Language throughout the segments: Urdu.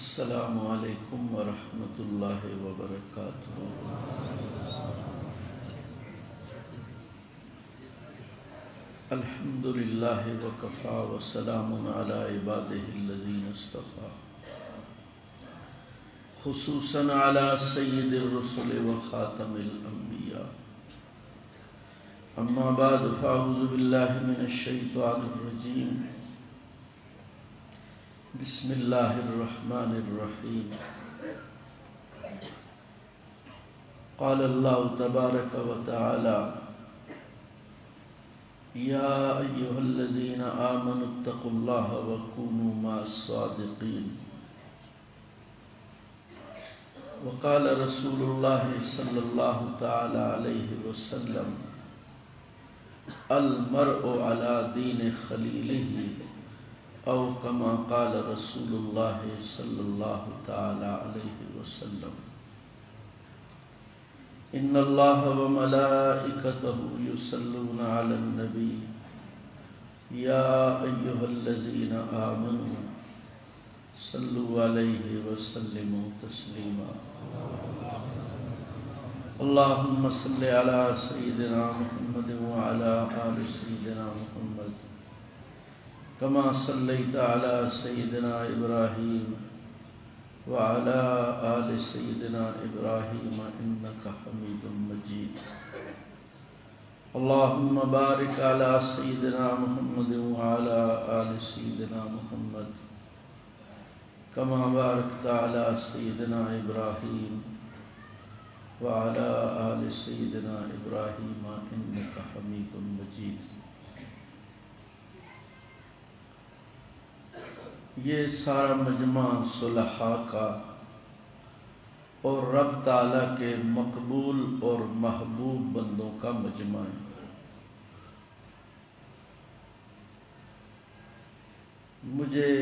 السلام علیکم ورحمۃ اللہ وبرکاتہ۔ الحمد للہ وکفی وسلام علی عبادہ الذین اصطفی، خصوصاً علی سید الرسل وخاتم الانبیاء، اما بعد فاعوذ باللہ من الشیطان الرجیم، بسم اللہ الرحمن الرحیم۔ قال اللہ تبارک و تعالی: یا ایہا الذین آمنوا اتقوا اللہ وکونوا مع الصادقین۔ وقال رسول اللہ صلی اللہ تعالی علیہ وسلم: المرء علی دین خلیلہ، او کما قال رسول اللہ صلی اللہ تعالی علیہ وسلم۔ ان اللہ وملائکتہ یصلون علی النبی، یا ایہا الذین آمنوا صلوا علیہ وسلموا تسلیما۔ اللہم صل علی سیدنا محمد وعلی آل سیدنا محمد، کما صلیت علی سیدنا ابراہیم وعلی آل سیدنا ابراہیم انک حمید مجید۔ اللہم بارک علی سیدنا محمد وعلی آل سیدنا محمد، کما بارکت علی سیدنا ابراہیم وعلی آل سیدنا ابراہیم انک حمید مجید۔ یہ سارا مجمع صلحاء کا اور رب تعالیٰ کے مقبول اور محبوب بندوں کا مجمع ہے۔ مجھے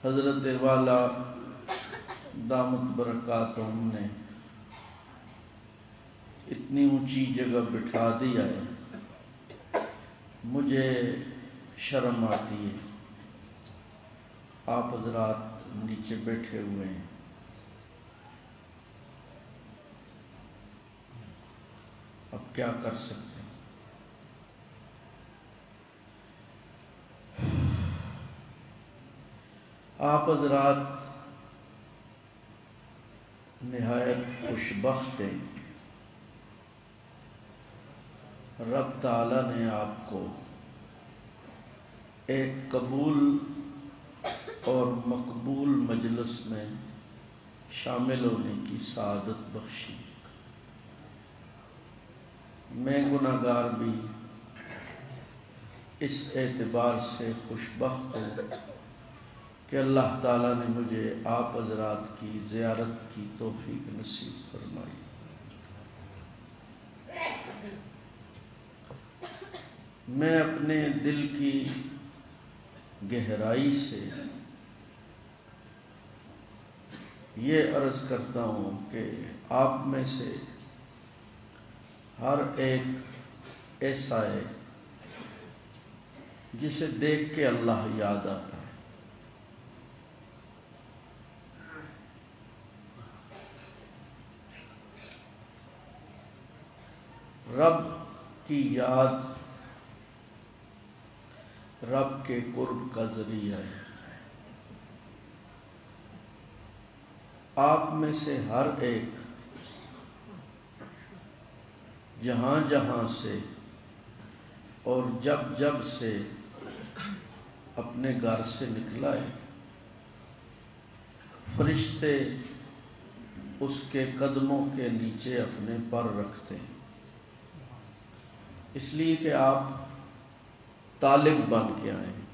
حضرت والا دامت برکاتہم نے اتنی اونچی جگہ بٹھا دیا ہے، مجھے شرم آتی ہے۔ آپ حضرات نیچے بیٹھے ہوئے ہیں، اب کیا کر سکتے ہیں؟ آپ حضرات نہایت خوشبخت ہیں، رب تعالیٰ نے آپ کو ایک قبول اور مقبول مجلس میں شامل ہونے کی سعادت بخشی۔ میں گناہگار بھی اس اعتبار سے خوشبخت ہوں کہ اللہ تعالیٰ نے مجھے آپ حضرات کی زیارت کی توفیق نصیب فرمائی۔ میں اپنے دل کی گہرائی سے یہ عرض کرتا ہوں کہ آپ میں سے ہر ایک ایسا ہے جسے دیکھ کے اللہ یاد آتا ہے۔ رب کی یاد رب کے قرب کا ذریعہ ہے۔ آپ میں سے ہر ایک جہاں جہاں سے اور جب جب سے اپنے گھر سے نکلا ہے، فرشتے اس کے قدموں کے نیچے اپنے پر رکھتے ہیں، اس لیے کہ آپ طالب بن کے آئے ہیں۔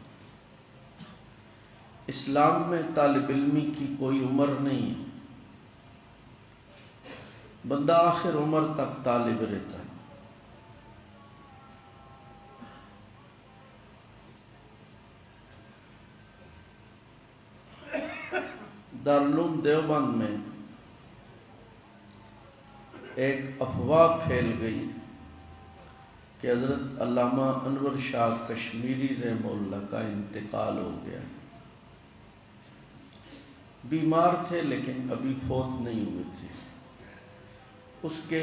اسلام میں طالب علمی کی کوئی عمر نہیں ہے، بندہ آخر عمر تک طالب رہتا ہے۔ دارالعلوم دیوبند میں ایک افواہ پھیل گئی کہ حضرت علامہ انور شاہ کشمیری رحمہ اللہ کا انتقال ہو گیا۔ بیمار تھے لیکن ابھی فوت نہیں ہوئے تھے. اس کے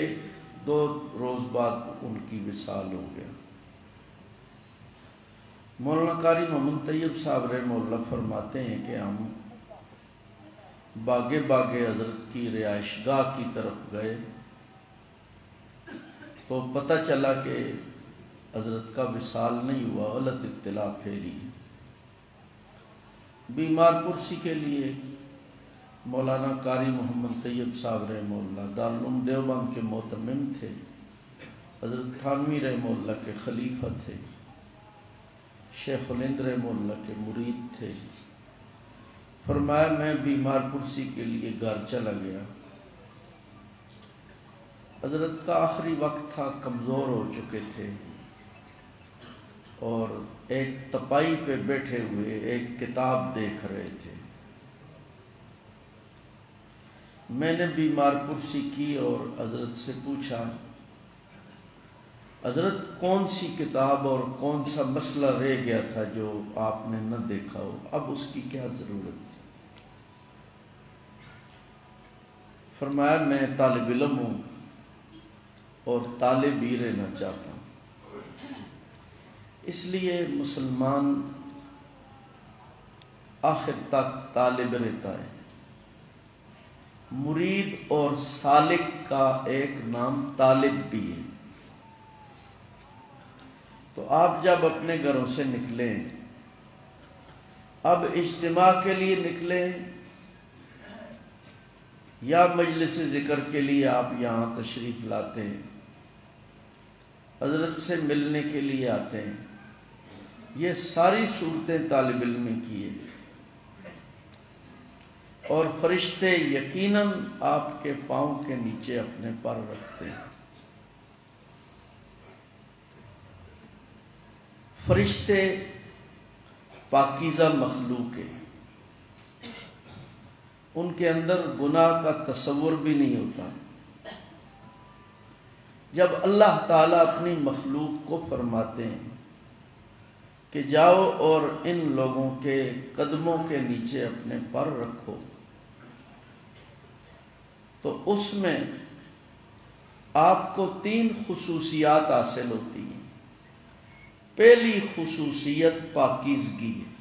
2 روز بعد ان کی وصال ہو گیا. مولانا قاری محمد طیب صاحب رحمہ اللہ فرماتے ہیں کہ ہم باغے حضرت کی رہائش گاہ کی طرف گئے تو پتہ چلا کہ حضرت کا وصال نہیں ہوا، غلط اطلاع پھیلی. بیمار پرسی کے لیے مولانا قاری محمد طیب صاحب رحمہ اللہ دارالعلوم دیوبند کے معتمم تھے، حضرت تھانوی رحمہ اللہ کے خلیفہ تھے، شیخ الہند رحمہ اللہ کے مرید تھے. فرمایا میں بیمار پرسی کے لیے گھر چلا گیا. حضرت کا آخری وقت تھا، کمزور ہو چکے تھے اور ایک تپائی پہ بیٹھے ہوئے ایک کتاب دیکھ رہے تھے. میں نے بیمار پرسی کی اور حضرت سے پوچھا حضرت کون سی کتاب اور کون سا مسئلہ رہ گیا تھا جو آپ نے نہ دیکھا ہو، اب اس کی کیا ضرورت تھی؟ فرمایا میں طالب علم ہوں اور طالب ہی رہنا چاہتا ہوں، اس لیے مسلمان آخر تک طالب رہتا ہے. مرید اور سالک کا ایک نام طالب بھی ہے. تو آپ جب اپنے گھروں سے نکلیں، اب اجتماع کے لیے نکلیں یا مجلس ذکر کے لیے آپ یہاں تشریف لاتے ہیں، حضرت سے ملنے کے لیے آتے ہیں، یہ ساری صورتیں طالب علم کی ہیں. اور فرشتے یقیناً آپ کے پاؤں کے نیچے اپنے پر رکھتے ہیں. فرشتے پاکیزہ مخلوق ہیں، ان کے اندر گناہ کا تصور بھی نہیں ہوتا. جب اللہ تعالیٰ اپنی مخلوق کو فرماتے ہیں کہ جاؤ اور ان لوگوں کے قدموں کے نیچے اپنے پر رکھو، تو اس میں آپ کو 3 خصوصیات حاصل ہوتی ہیں. پہلی خصوصیت پاکیزگی ہے.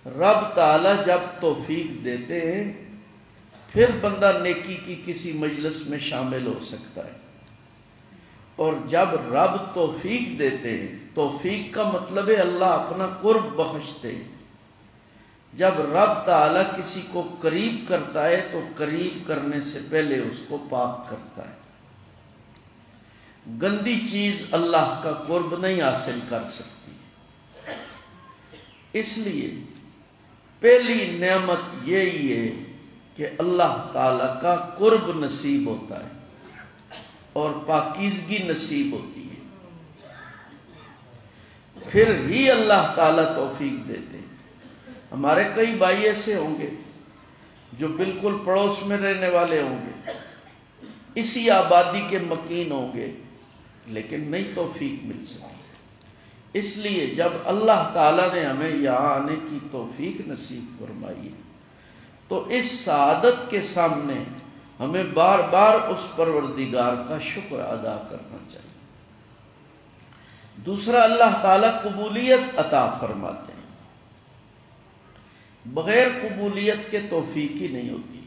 رب تعالیٰ جب توفیق دیتے ہیں پھر بندہ نیکی کی کسی مجلس میں شامل ہو سکتا ہے. اور جب رب توفیق دیتے ہیں، توفیق کا مطلب ہے اللہ اپنا قرب بخشتے ہیں. جب رب تعالیٰ کسی کو قریب کرتا ہے تو قریب کرنے سے پہلے اس کو پاک کرتا ہے. گندی چیز اللہ کا قرب نہیں حاصل کر سکتی. اس لیے پہلی نعمت یہی ہے کہ اللہ تعالیٰ کا قرب نصیب ہوتا ہے اور پاکیزگی نصیب ہوتی ہے، پھر ہی اللہ تعالیٰ توفیق دیتے ہیں. ہمارے کئی بھائی ایسے ہوں گے جو بالکل پڑوس میں رہنے والے ہوں گے، اسی آبادی کے مکین ہوں گے، لیکن نہیں توفیق مل سکی. اس لیے جب اللہ تعالیٰ نے ہمیں یہاں آنے کی توفیق نصیب فرمائی تو اس سعادت کے سامنے ہمیں بار بار اس پروردگار کا شکر ادا کرنا چاہیے. دوسرا، اللہ تعالیٰ قبولیت عطا فرماتے ہیں. بغیر قبولیت کے توفیق ہی نہیں ہوتی.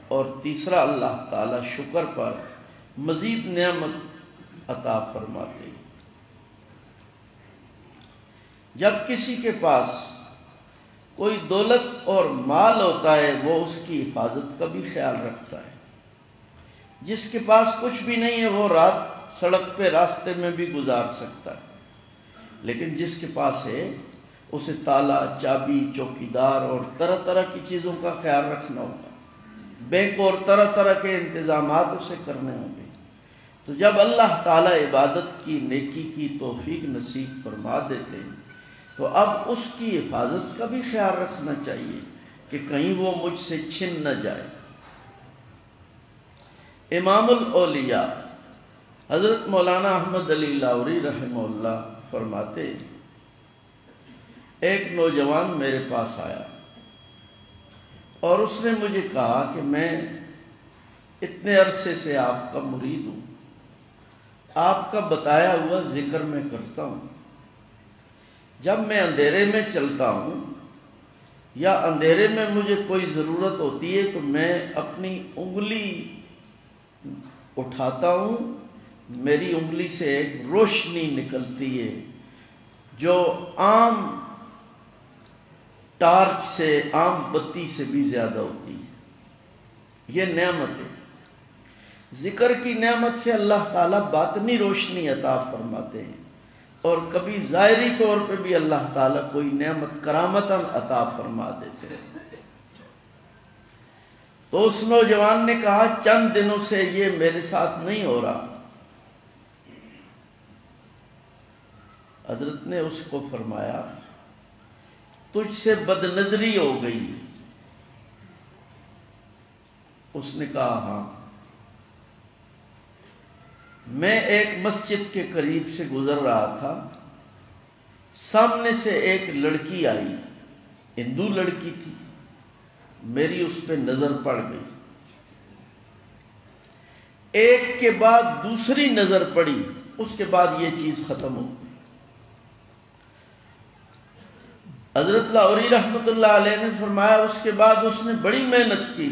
اور تیسرا، اللہ تعالیٰ شکر پر مزید نعمت عطا فرماتے ہیں. جب کسی کے پاس کوئی دولت اور مال ہوتا ہے وہ اس کی حفاظت کا بھی خیال رکھتا ہے. جس کے پاس کچھ بھی نہیں ہے وہ رات سڑک پہ راستے میں بھی گزار سکتا ہے، لیکن جس کے پاس ہے اسے تالا، چابی، چوکیدار اور طرح طرح کی چیزوں کا خیال رکھنا ہوگا. بینک اور طرح طرح کے انتظامات اسے کرنے ہوں گے. تو جب اللہ تعالیٰ عبادت کی، نیکی کی توفیق نصیب فرما دیتے ہیں تو اب اس کی حفاظت کا بھی خیال رکھنا چاہیے کہ کہیں وہ مجھ سے چھن نہ جائے. امام الاولیاء حضرت مولانا احمد علی لاہوری رحمہ اللہ فرماتے ایک نوجوان میرے پاس آیا اور اس نے مجھے کہا کہ میں اتنے عرصے سے آپ کا مرید ہوں، آپ کا بتایا ہوا ذکر میں کرتا ہوں، جب میں اندھیرے میں چلتا ہوں یا اندھیرے میں مجھے کوئی ضرورت ہوتی ہے تو میں اپنی انگلی اٹھاتا ہوں، میری انگلی سے ایک روشنی نکلتی ہے جو عام ٹارچ سے، عام بتی سے بھی زیادہ ہوتی ہے۔ یہ نعمت ہے۔ ذکر کی نعمت سے اللہ تعالیٰ باطنی روشنی عطا فرماتے ہیں، اور کبھی ظاہری طور پہ بھی اللہ تعالیٰ کوئی نعمت کرامتاً عطا فرما دیتے ہیں۔ تو اس نوجوان نے کہا چند دنوں سے یہ میرے ساتھ نہیں ہو رہا۔ حضرت نے اس کو فرمایا تجھ سے بد نظری ہو گئی۔ اس نے کہا ہاں۔ میں ایک مسجد کے قریب سے گزر رہا تھا، سامنے سے ایک لڑکی آئی، ہندو لڑکی تھی، میری اس پہ نظر پڑ گئی، ایک کے بعد دوسری نظر پڑی، اس کے بعد یہ چیز ختم ہو گئی۔ حضرت لاہوری رحمۃ اللہ علیہ نے فرمایا اس کے بعد اس نے بڑی محنت کی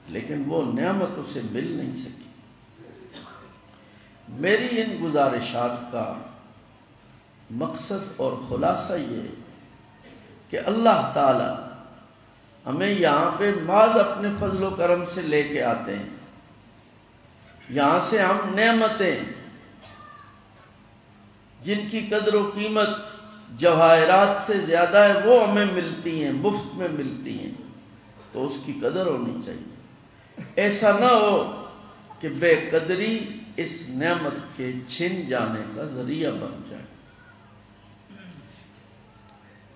لیکن وہ نعمت اسے مل نہیں سکی۔ میری ان گزارشات کا مقصد اور خلاصہ یہ ہے کہ اللہ تعالی ہمیں یہاں پہ محض اپنے فضل و کرم سے لے کے آتے ہیں، یہاں سے ہم نعمتیں جن کی قدر و قیمت جواہرات سے زیادہ ہے وہ ہمیں ملتی ہیں، مفت میں ملتی ہیں، تو اس کی قدر ہونی چاہیے۔ ایسا نہ ہو کہ بے قدری اس نعمت کے چھن جانے کا ذریعہ بن جائے۔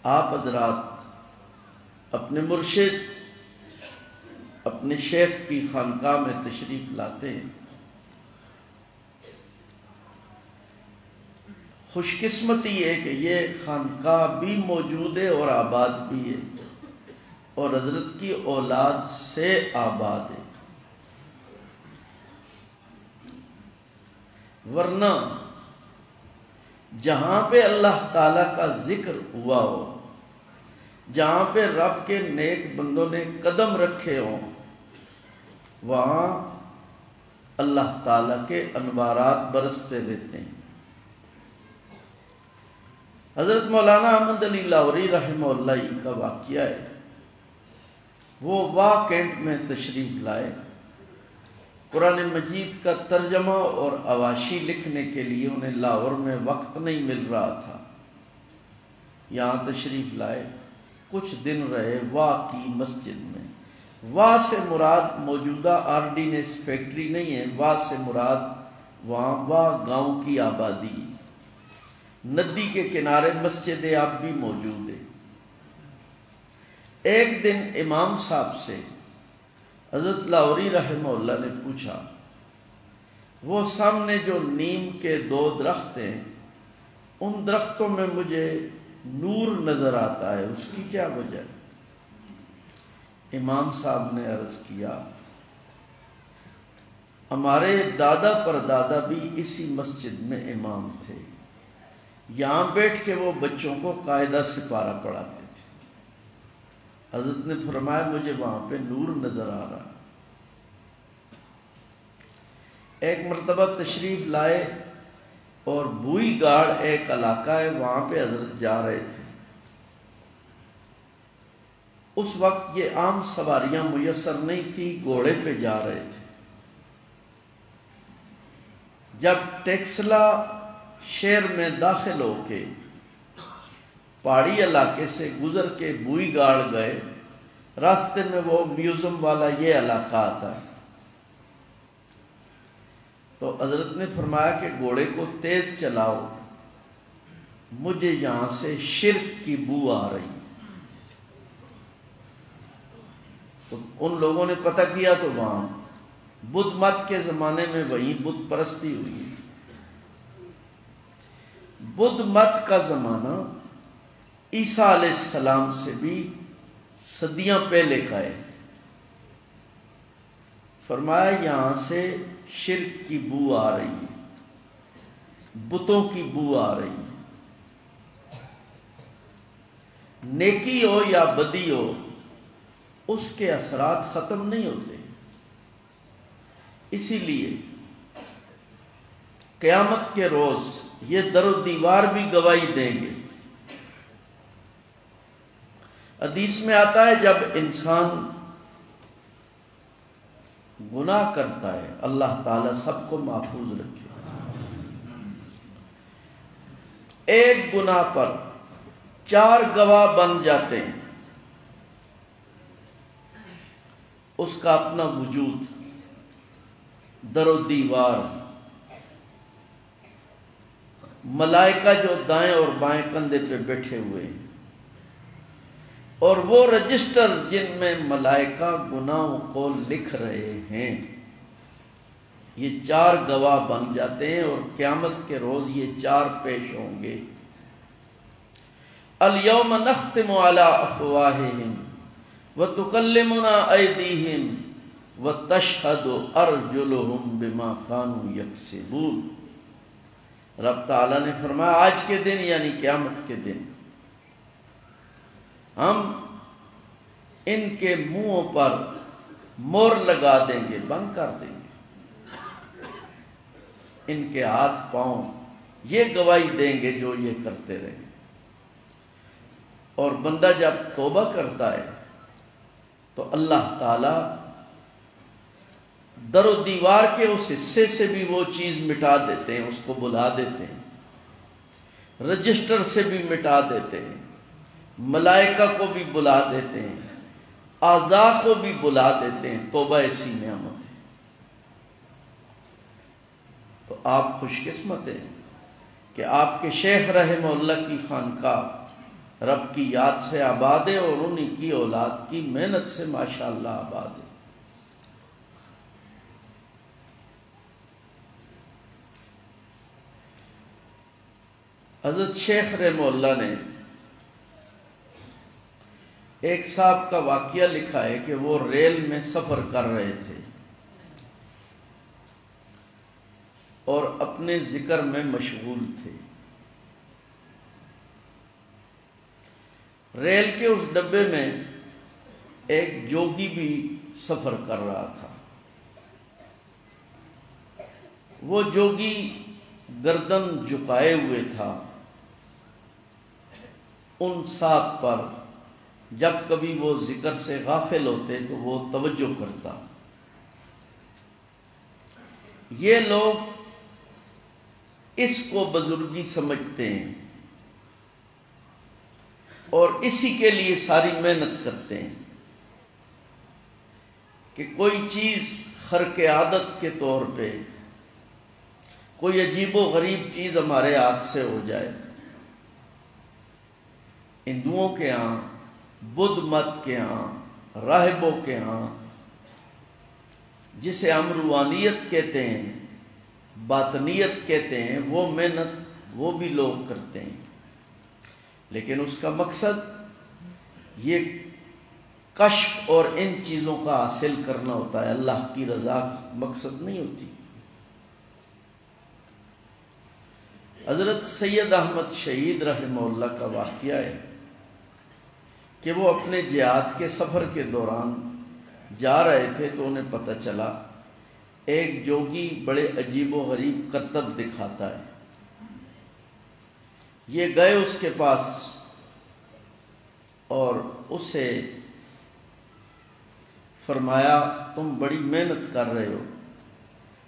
آپ حضرات اپنے مرشد، اپنے شیخ کی خانقاہ میں تشریف لاتے ہیں، خوش قسمتی ہے کہ یہ خانقاہ بھی موجود ہے اور آباد بھی ہے، اور حضرت کی اولاد سے آباد ہے، ورنہ جہاں پہ اللہ تعالیٰ کا ذکر ہوا ہو، جہاں پہ رب کے نیک بندوں نے قدم رکھے ہوں، وہاں اللہ تعالیٰ کے انوارات برستے رہتے ہیں۔ حضرت مولانا احمد علی لاہوری رحمہ اللہ کا واقعہ ہے، وہ واہ کینٹ میں تشریف لائے، قرآن مجید کا ترجمہ اور حواشی لکھنے کے لیے انہیں لاہور میں وقت نہیں مل رہا تھا، یہاں تشریف لائے، کچھ دن رہے واہ کی مسجد میں۔ واہ سے مراد موجودہ آرڈیننس فیکٹری نہیں ہے، واہ سے مراد وہاں واہ گاؤں کی آبادی، ندی کے کنارے مسجد اب بھی موجود ہے۔ ایک دن امام صاحب سے حضرت لاہوری رحمہ اللہ نے پوچھا وہ سامنے جو نیم کے 2 درخت ہیں ان درختوں میں مجھے نور نظر آتا ہے، اس کی کیا وجہ ہے؟ امام صاحب نے عرض کیا ہمارے دادا پر دادا بھی اسی مسجد میں امام تھے، یہاں بیٹھ کے وہ بچوں کو قاعدہ سپارہ پڑھاتے تھے۔ حضرت نے فرمایا مجھے وہاں پہ نور نظر آ رہا۔ ایک مرتبہ تشریف لائے اور بوئی گاڑ ایک علاقہ ہے، وہاں پہ حضرت جا رہے تھے۔ اس وقت یہ عام سواریاں میسر نہیں تھی، گھوڑے پہ جا رہے تھے۔ جب ٹیکسلا شہر میں داخل ہو کے پہاڑی علاقے سے گزر کے بوئی گاڑ گئے، راستے میں وہ میوزیم والا یہ علاقہ آتا ہے، تو حضرت نے فرمایا کہ گھوڑے کو تیز چلاؤ، مجھے یہاں سے شرک کی بو آ رہی۔ تو ان لوگوں نے پتہ کیا تو وہاں بدھ مت کے زمانے میں وہیں بت پرستی ہوئی۔ بدھ مت کا زمانہ عیسیٰ علیہ السلام سے بھی صدیاں پہلے کا ہے۔ فرمایا یہاں سے شرک کی بو آ رہی ہے، بتوں کی بو آ رہی ہے۔ نیکی ہو یا بدی ہو، اس کے اثرات ختم نہیں ہوتے۔ اسی لیے قیامت کے روز یہ در و دیوار بھی گواہی دیں گے۔ حدیث میں آتا ہے جب انسان گناہ کرتا ہے، اللہ تعالیٰ سب کو محفوظ رکھے، ایک گناہ پر 4 گواہ بن جاتے ہیں، اس کا اپنا وجود، در و دیوار، ملائکہ جو دائیں اور بائیں کندھے پہ بیٹھے ہوئے ہیں، اور وہ رجسٹر جن میں ملائکہ گناہوں کو لکھ رہے ہیں، یہ 4 گواہ بن جاتے ہیں، اور قیامت کے روز یہ 4 پیش ہوں گے۔ الیوم نختم علی افواہہم وتکلمنا ایدیہم وتشہد ارجلہم بما کانوا یکسبون۔ رب تعالیٰ نے فرمایا آج کے دن یعنی قیامت کے دن ہم ان کے منہوں پر مور لگا دیں گے، بند کر دیں گے، ان کے ہاتھ پاؤں یہ گواہی دیں گے جو یہ کرتے رہیں۔ اور بندہ جب توبہ کرتا ہے تو اللہ تعالیٰ در و دیوار کے اس حصے سے بھی وہ چیز مٹا دیتے ہیں، اس کو بلا دیتے ہیں، رجسٹر سے بھی مٹا دیتے ہیں، ملائکہ کو بھی بلا دیتے ہیں، اعضاء کو بھی بلا دیتے ہیں۔ توبہ ایسی نعمت ہے۔ تو آپ خوش قسمت ہیں کہ آپ کے شیخ رحمہ اللہ کی خانقاہ رب کی یاد سے آباد ہے، اور انہی کی اولاد کی محنت سے ماشاءاللہ آباد ہے۔ حضرت شیخ رحمہ اللہ نے ایک صاحب کا واقعہ لکھا ہے کہ وہ ریل میں سفر کر رہے تھے اور اپنے ذکر میں مشغول تھے۔ ریل کے اس ڈبے میں ایک جوگی بھی سفر کر رہا تھا۔ وہ جوگی گردن جھکائے ہوئے تھا۔ ان صاحب پر جب کبھی وہ ذکر سے غافل ہوتے تو وہ توجہ کرتا۔ یہ لوگ اس کو بزرگی سمجھتے ہیں اور اسی کے لیے ساری محنت کرتے ہیں کہ کوئی چیز خرق عادت کے طور پہ کوئی عجیب و غریب چیز ہمارے ہاتھ سے ہو جائے۔ ہندوؤں کے ہاں، بدھ مت کے ہاں، راہبوں کے ہاں، جسے ہم روحانیت کہتے ہیں، باطنیت کہتے ہیں، وہ محنت وہ بھی لوگ کرتے ہیں، لیکن اس کا مقصد یہ کشف اور ان چیزوں کا حاصل کرنا ہوتا ہے، اللہ کی رضا مقصد نہیں ہوتی۔ حضرت سید احمد شہید رحمہ اللہ کا واقعہ ہے کہ وہ اپنے جہاد کے سفر کے دوران جا رہے تھے تو انہیں پتہ چلا ایک جوگی بڑے عجیب و غریب کرتب دکھاتا ہے۔ یہ گئے اس کے پاس اور اسے فرمایا تم بڑی محنت کر رہے ہو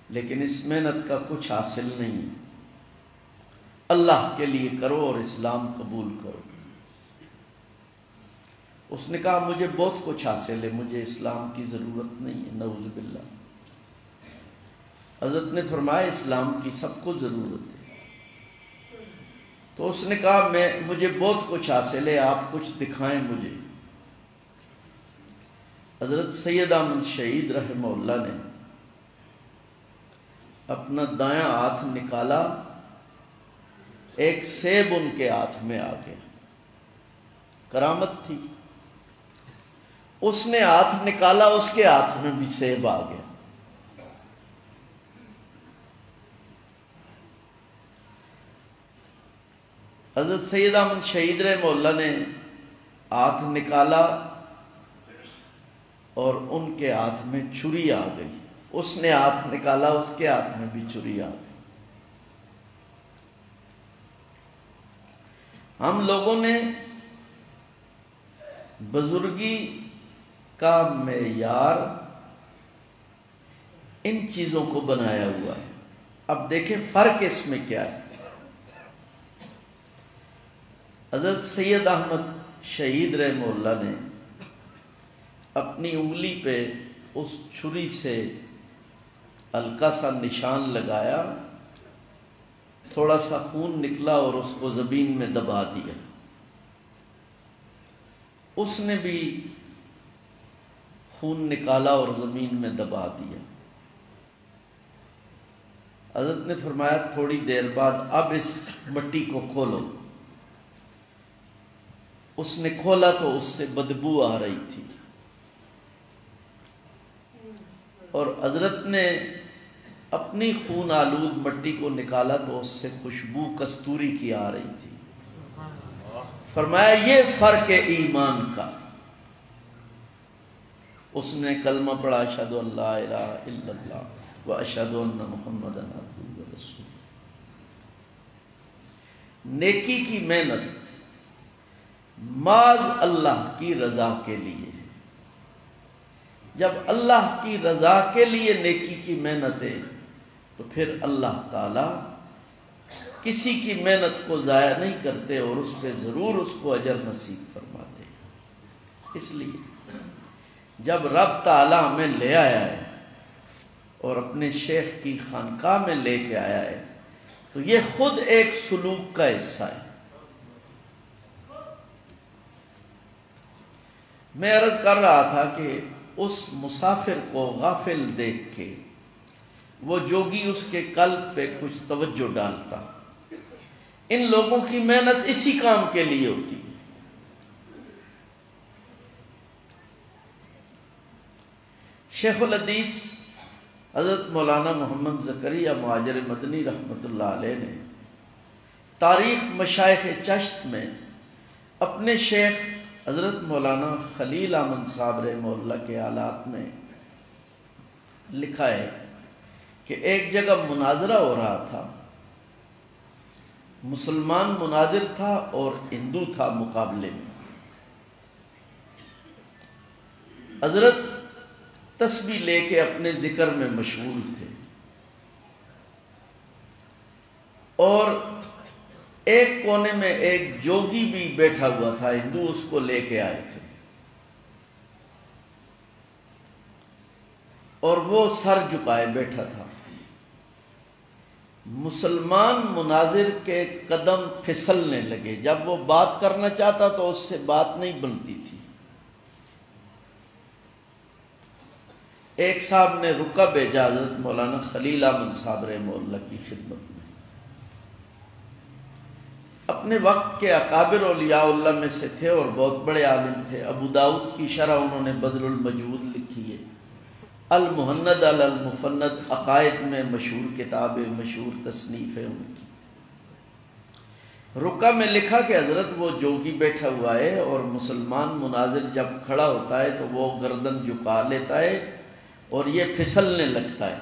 لیکن اس محنت کا کچھ حاصل نہیں، اللہ کے لیے کرو اور اسلام قبول کرو۔ اس نے کہا مجھے بہت کچھ حاصل ہے، مجھے اسلام کی ضرورت نہیں ہے، نعوذ باللہ۔ حضرت نے فرمایا اسلام کی سب کو ضرورت ہے۔ تو اس نے کہا مجھے بہت کچھ حاصل ہے، آپ کچھ دکھائیں مجھے۔ حضرت سید احمد شہید رحمہ اللہ نے اپنا دایاں ہاتھ نکالا، ایک سیب ان کے ہاتھ میں آ گیا۔ کرامت تھی. اس نے ہاتھ نکالا، اس کے ہاتھ میں بھی سیب آ گیا. حضرت سید احمد شہید رحمہ اللہ نے ہاتھ نکالا اور ان کے ہاتھ میں چھری آ گئی. اس نے ہاتھ نکالا، اس کے ہاتھ میں بھی چھری آ گئی. ہم لوگوں نے بزرگی کا معیار ان چیزوں کو بنایا ہوا ہے. اب دیکھیں فرق اس میں کیا ہے. حضرت سید احمد شہید رحمہ اللہ نے اپنی انگلی پہ اس چھری سے ہلکا سا نشان لگایا، تھوڑا سا خون نکلا اور اس کو زمین میں دبا دیا. اس نے بھی خون نکالا اور زمین میں دبا دیا. حضرت نے فرمایا تھوڑی دیر بعد اب اس مٹی کو کھولو. اس نے کھولا تو اس سے بدبو آ رہی تھی، اور حضرت نے اپنی خون آلود مٹی کو نکالا تو اس سے خوشبو کستوری کی آ رہی تھی. فرمایا یہ فرق ہے ایمان کا. اس نے کلمہ پڑھا اشہد ان لا الہ الا اللہ و اشہد ان محمدا عبدہ و رسولہ. نیکی کی محنت محض اللہ کی رضا کے لیے. جب اللہ کی رضا کے لیے نیکی کی محنت ہے تو پھر اللہ تعالی کسی کی محنت کو ضائع نہیں کرتے اور اس پہ ضرور اس کو اجر نصیب فرماتے. اس لیے جب رب تعالی ہمیں لے آیا ہے اور اپنے شیخ کی خانقاہ میں لے کے آیا ہے تو یہ خود ایک سلوک کا حصہ ہے. میں عرض کر رہا تھا کہ اس مسافر کو غافل دیکھ کے وہ جوگی اس کے قلب پہ کچھ توجہ ڈالتا. ان لوگوں کی محنت اسی کام کے لیے ہوتی ہے. شیخ الحدیث حضرت مولانا محمد زکریا مہاجر مدنی رحمۃ اللہ علیہ نے تاریخ مشائخ چشت میں اپنے شیخ حضرت مولانا خلیل احمد صاحب رحمہ اللہ کے حالات میں لکھا ہے کہ ایک جگہ مناظرہ ہو رہا تھا. مسلمان مناظر تھا اور ہندو تھا مقابلے میں. حضرت تسبیح لے کے اپنے ذکر میں مشغول تھے اور ایک کونے میں ایک جوگی بھی بیٹھا ہوا تھا. ہندو اس کو لے کے آئے تھے اور وہ سر جھکائے بیٹھا تھا. مسلمان مناظر کے قدم پھسلنے لگے. جب وہ بات کرنا چاہتا تو اس سے بات نہیں بنتی تھی. ایک صاحب نے رکا بھیجا حضرت مولانا خلیل احمد صاحب رحمہ اللہ کی خدمت میں. اپنے وقت کے اکابر اولیاء اللہ میں سے تھے اور بہت بڑے عالم تھے. ابو داؤد کی شرح انہوں نے بذل المجہود لکھی ہے. المہند علی المفند عقائد میں مشہور کتاب ہے، مشہور تصنیف ہے ان کی. رکا میں لکھا کہ حضرت وہ جوگی بیٹھا ہوا ہے اور مسلمان مناظر جب کھڑا ہوتا ہے تو وہ گردن جھکا لیتا ہے اور یہ پھسلنے لگتا ہے.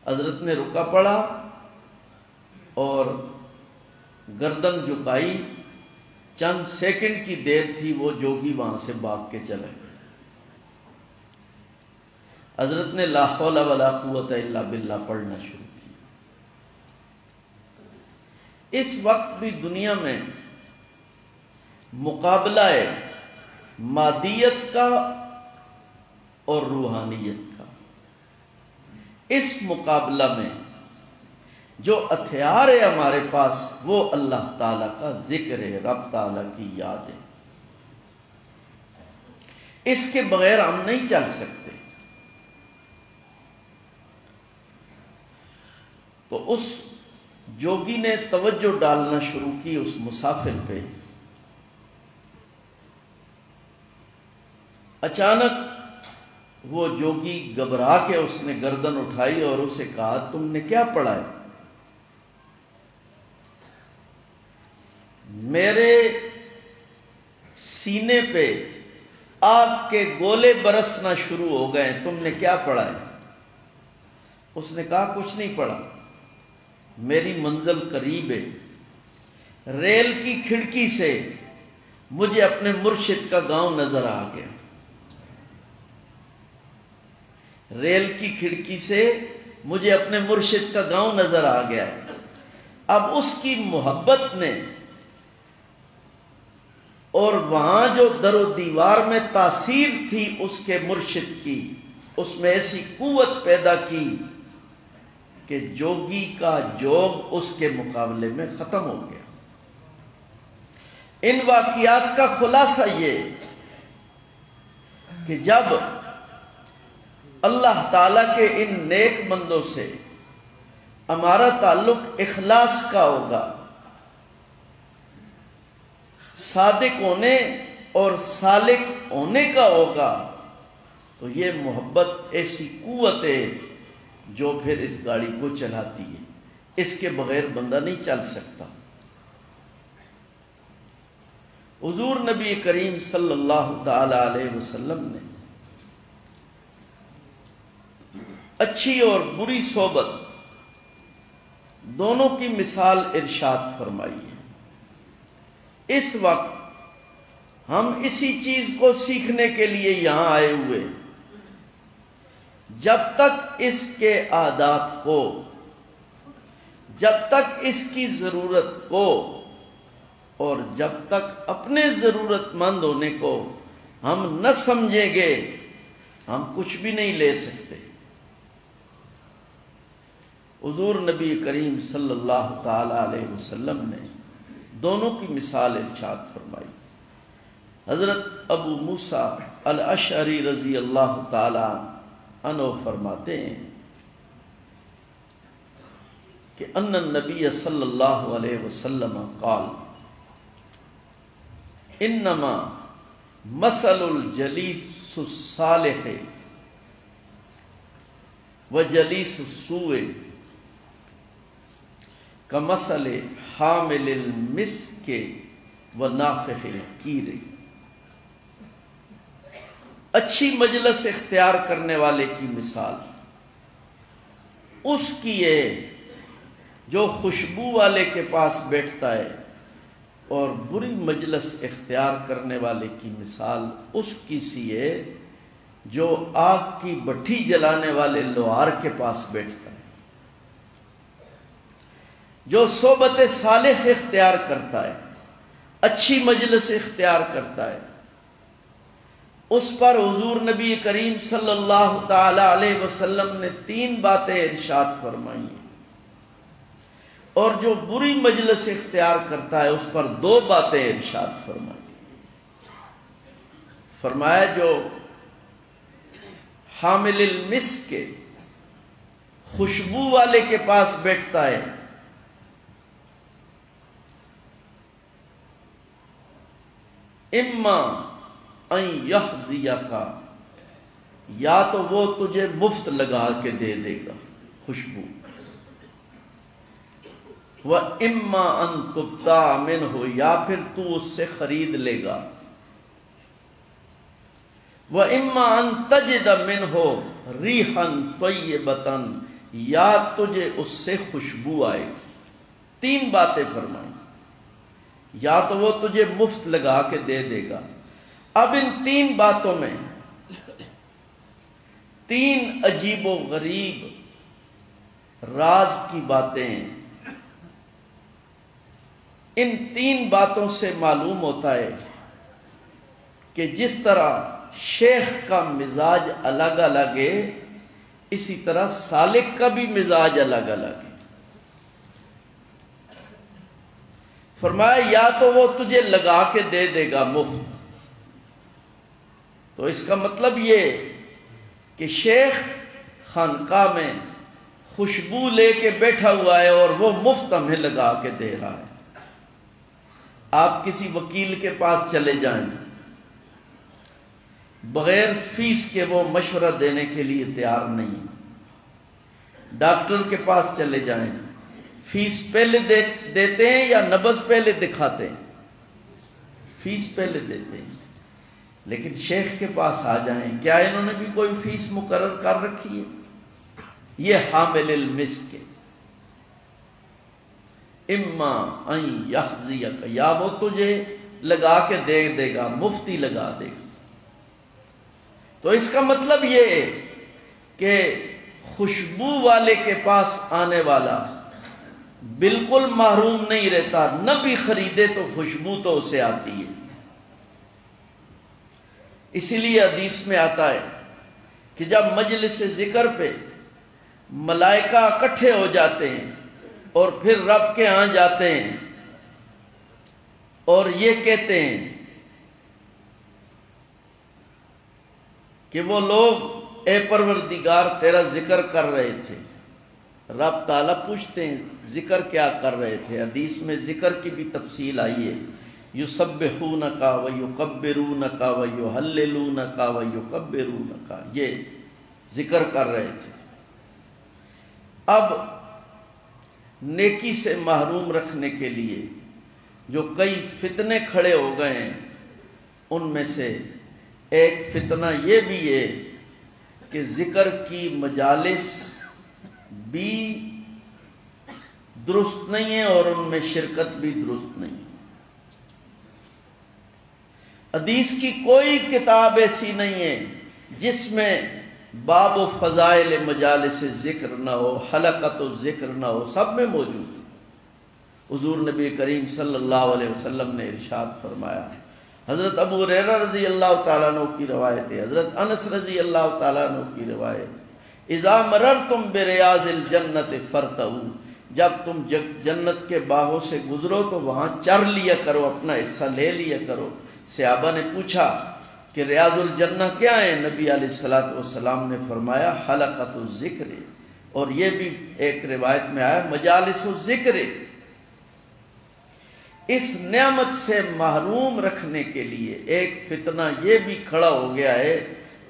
حضرت نے رکا پڑھا اور گردن جھکائی. چند سیکنڈ کی دیر تھی وہ جوگی وہاں سے بھاگ کے چلے گئے. حضرت نے لا حول ولا قوت الا باللہ پڑھنا شروع کی. اس وقت بھی دنیا میں مقابلہ ہے مادیت کا اور روحانیت کا. اس مقابلہ میں جو ہتھیار ہے ہمارے پاس وہ اللہ تعالیٰ کا ذکر ہے، رب تعالیٰ کی یاد ہے. اس کے بغیر ہم نہیں چل سکتے. تو اس جوگی نے توجہ ڈالنا شروع کی اس مسافر پہ اچانک وہ جوگی گھبرا کے اس نے گردن اٹھائی اور اسے کہا تم نے کیا پڑھا ہے؟ میرے سینے پہ آگ کے گولے برسنا شروع ہو گئے، تم نے کیا پڑھا ہے؟ اس نے کہا کچھ نہیں پڑھا، میری منزل قریب ہے، ریل کی کھڑکی سے مجھے اپنے مرشد کا گاؤں نظر آ گیا، ریل کی کھڑکی سے مجھے اپنے مرشد کا گاؤں نظر آ گیا۔ اب اس کی محبت نے اور وہاں جو در و دیوار میں تاثیر تھی اس کے مرشد کی، اس میں ایسی قوت پیدا کی کہ جوگی کا جوگ اس کے مقابلے میں ختم ہو گیا۔ ان واقعات کا خلاصہ یہ کہ جب اللہ تعالیٰ کے ان نیک بندوں سے ہمارا تعلق اخلاص کا ہوگا، صادق ہونے اور سالک ہونے کا ہوگا، تو یہ محبت ایسی قوت ہے جو پھر اس گاڑی کو چلاتی ہے، اس کے بغیر بندہ نہیں چل سکتا۔ حضور نبی کریم صلی اللہ تعالی علیہ وسلم نے اچھی اور بری صحبت دونوں کی مثال ارشاد فرمائی ہے۔ اس وقت ہم اسی چیز کو سیکھنے کے لیے یہاں آئے ہوئے، جب تک اس کے آداب کو، جب تک اس کی ضرورت کو اور جب تک اپنے ضرورت مند ہونے کو ہم نہ سمجھیں گے، ہم کچھ بھی نہیں لے سکتے۔ حضور نبی کریم صلی اللہ تعالی علیہ وسلم نے دونوں کی مثال ارشاد فرمائی۔ حضرت ابو موسیٰ الاشعری رضی اللہ تعالی عنہ فرماتے ہیں کہ ان النبی صلی اللہ علیہ وسلم قال انما مثل الجلیس الصالح وجلیس السوء کمثل حامل المسک ونافخ الکیر۔ اچھی مجلس اختیار کرنے والے کی مثال اس کی ہے جو خوشبو والے کے پاس بیٹھتا ہے، اور بری مجلس اختیار کرنے والے کی مثال اس کی سی ہے جو آگ کی بٹھی جلانے والے لوہار کے پاس بیٹھتا ہے۔ جو صحبت صالح اختیار کرتا ہے، اچھی مجلس اختیار کرتا ہے، اس پر حضور نبی کریم صلی اللہ تعالی علیہ وسلم نے 3 باتیں ارشاد فرمائی ہیں، اور جو بری مجلس اختیار کرتا ہے اس پر 2 باتیں ارشاد فرمائی۔ فرمایا جو حامل المسک کے خوشبو والے کے پاس بیٹھتا ہے، اما ان یحظیک، یا تو وہ تجھے مفت لگا کے دے دے گا خوشبو، وَإِمَّا أَن تُبْتَاعَ مِنْهُ، یا پھر تو اس سے خرید لے گا، وَإِمَّا أَن تَجِدَ مِنْهُ رِيحًا طَيِّبَةً، یا تجھے اس سے خوشبو آئے گی۔ 3 باتیں فرمائیں، یا تو وہ تجھے مفت لگا کے دے دے گا۔ اب ان 3 باتوں میں 3 عجیب و غریب راز کی باتیں ہیں۔ ان 3 باتوں سے معلوم ہوتا ہے کہ جس طرح شیخ کا مزاج الگ الگ ہے، اسی طرح سالک کا بھی مزاج الگ الگ ہے۔ فرمایا یا تو وہ تجھے لگا کے دے دے گا مفت، تو اس کا مطلب یہ کہ شیخ خانقاہ میں خوشبو لے کے بیٹھا ہوا ہے اور وہ مفت ہمیں لگا کے دے رہا ہے۔ آپ کسی وکیل کے پاس چلے جائیں، بغیر فیس کے وہ مشورہ دینے کے لیے تیار نہیں ہیں۔ ڈاکٹر کے پاس چلے جائیں، فیس پہلے دیتے ہیں یا نبض پہلے دکھاتے ہیں؟ فیس پہلے دیتے ہیں۔ لیکن شیخ کے پاس آ جائیں، کیا انہوں نے بھی کوئی فیس مقرر کر رکھی ہے؟ یہ حامل المسک ہے، اما ان یحظیک، یا وہ تجھے لگا کے دے گا، مفتی لگا دے گا۔ تو اس کا مطلب یہ ہے کہ خوشبو والے کے پاس آنے والا بالکل محروم نہیں رہتا، نہ بھی خریدے تو خوشبو تو اسے آتی ہے۔ اسی لیے حدیث میں آتا ہے کہ جب مجلس ذکر پہ ملائکہ اکٹھے ہو جاتے ہیں اور پھر رب کے ہاں جاتے ہیں اور یہ کہتے ہیں کہ وہ لوگ اے پروردگار تیرا ذکر کر رہے تھے، رب تعالیٰ پوچھتے ہیں ذکر کیا کر رہے تھے؟ حدیث میں ذکر کی بھی تفصیل آئی ہے، یسبحونک ویکبرونک ویہللونک ویکبرونک، یہ ذکر کر رہے تھے۔ اب نیکی سے محروم رکھنے کے لیے جو کئی فتنے کھڑے ہو گئے ہیں، ان میں سے ایک فتنہ یہ بھی ہے کہ ذکر کی مجالس بھی درست نہیں ہے اور ان میں شرکت بھی درست نہیں ہے۔ حدیث کی کوئی کتاب ایسی نہیں ہے جس میں باب و فضائل مجالس ذکر نہ ہو، حلقۃ ذکر نہ ہو، سب میں موجود ہے۔ حضور نبی کریم صلی اللہ علیہ وسلم نے ارشاد فرمایا، حضرت ابو ہریرہ رضی اللہ تعالیٰ عنہ کی روایت ہے، حضرت انس رضی اللہ تعالیٰ عنہ کی روایت، اذا مررتم بریاض الجنت فرتعوا، جب تم جنت کے باغوں سے گزرو تو وہاں چر لیا کرو، اپنا حصہ لے لیا کرو۔ صحابہ نے پوچھا کہ ریاض الجنہ کیا ہے؟ نبی علیہ الصلوۃ والسلام نے فرمایا حلقۃ الذکر، اور یہ بھی ایک روایت میں آیا مجالس الذکر۔ اس نعمت سے محروم رکھنے کے لیے ایک فتنہ یہ بھی کھڑا ہو گیا ہے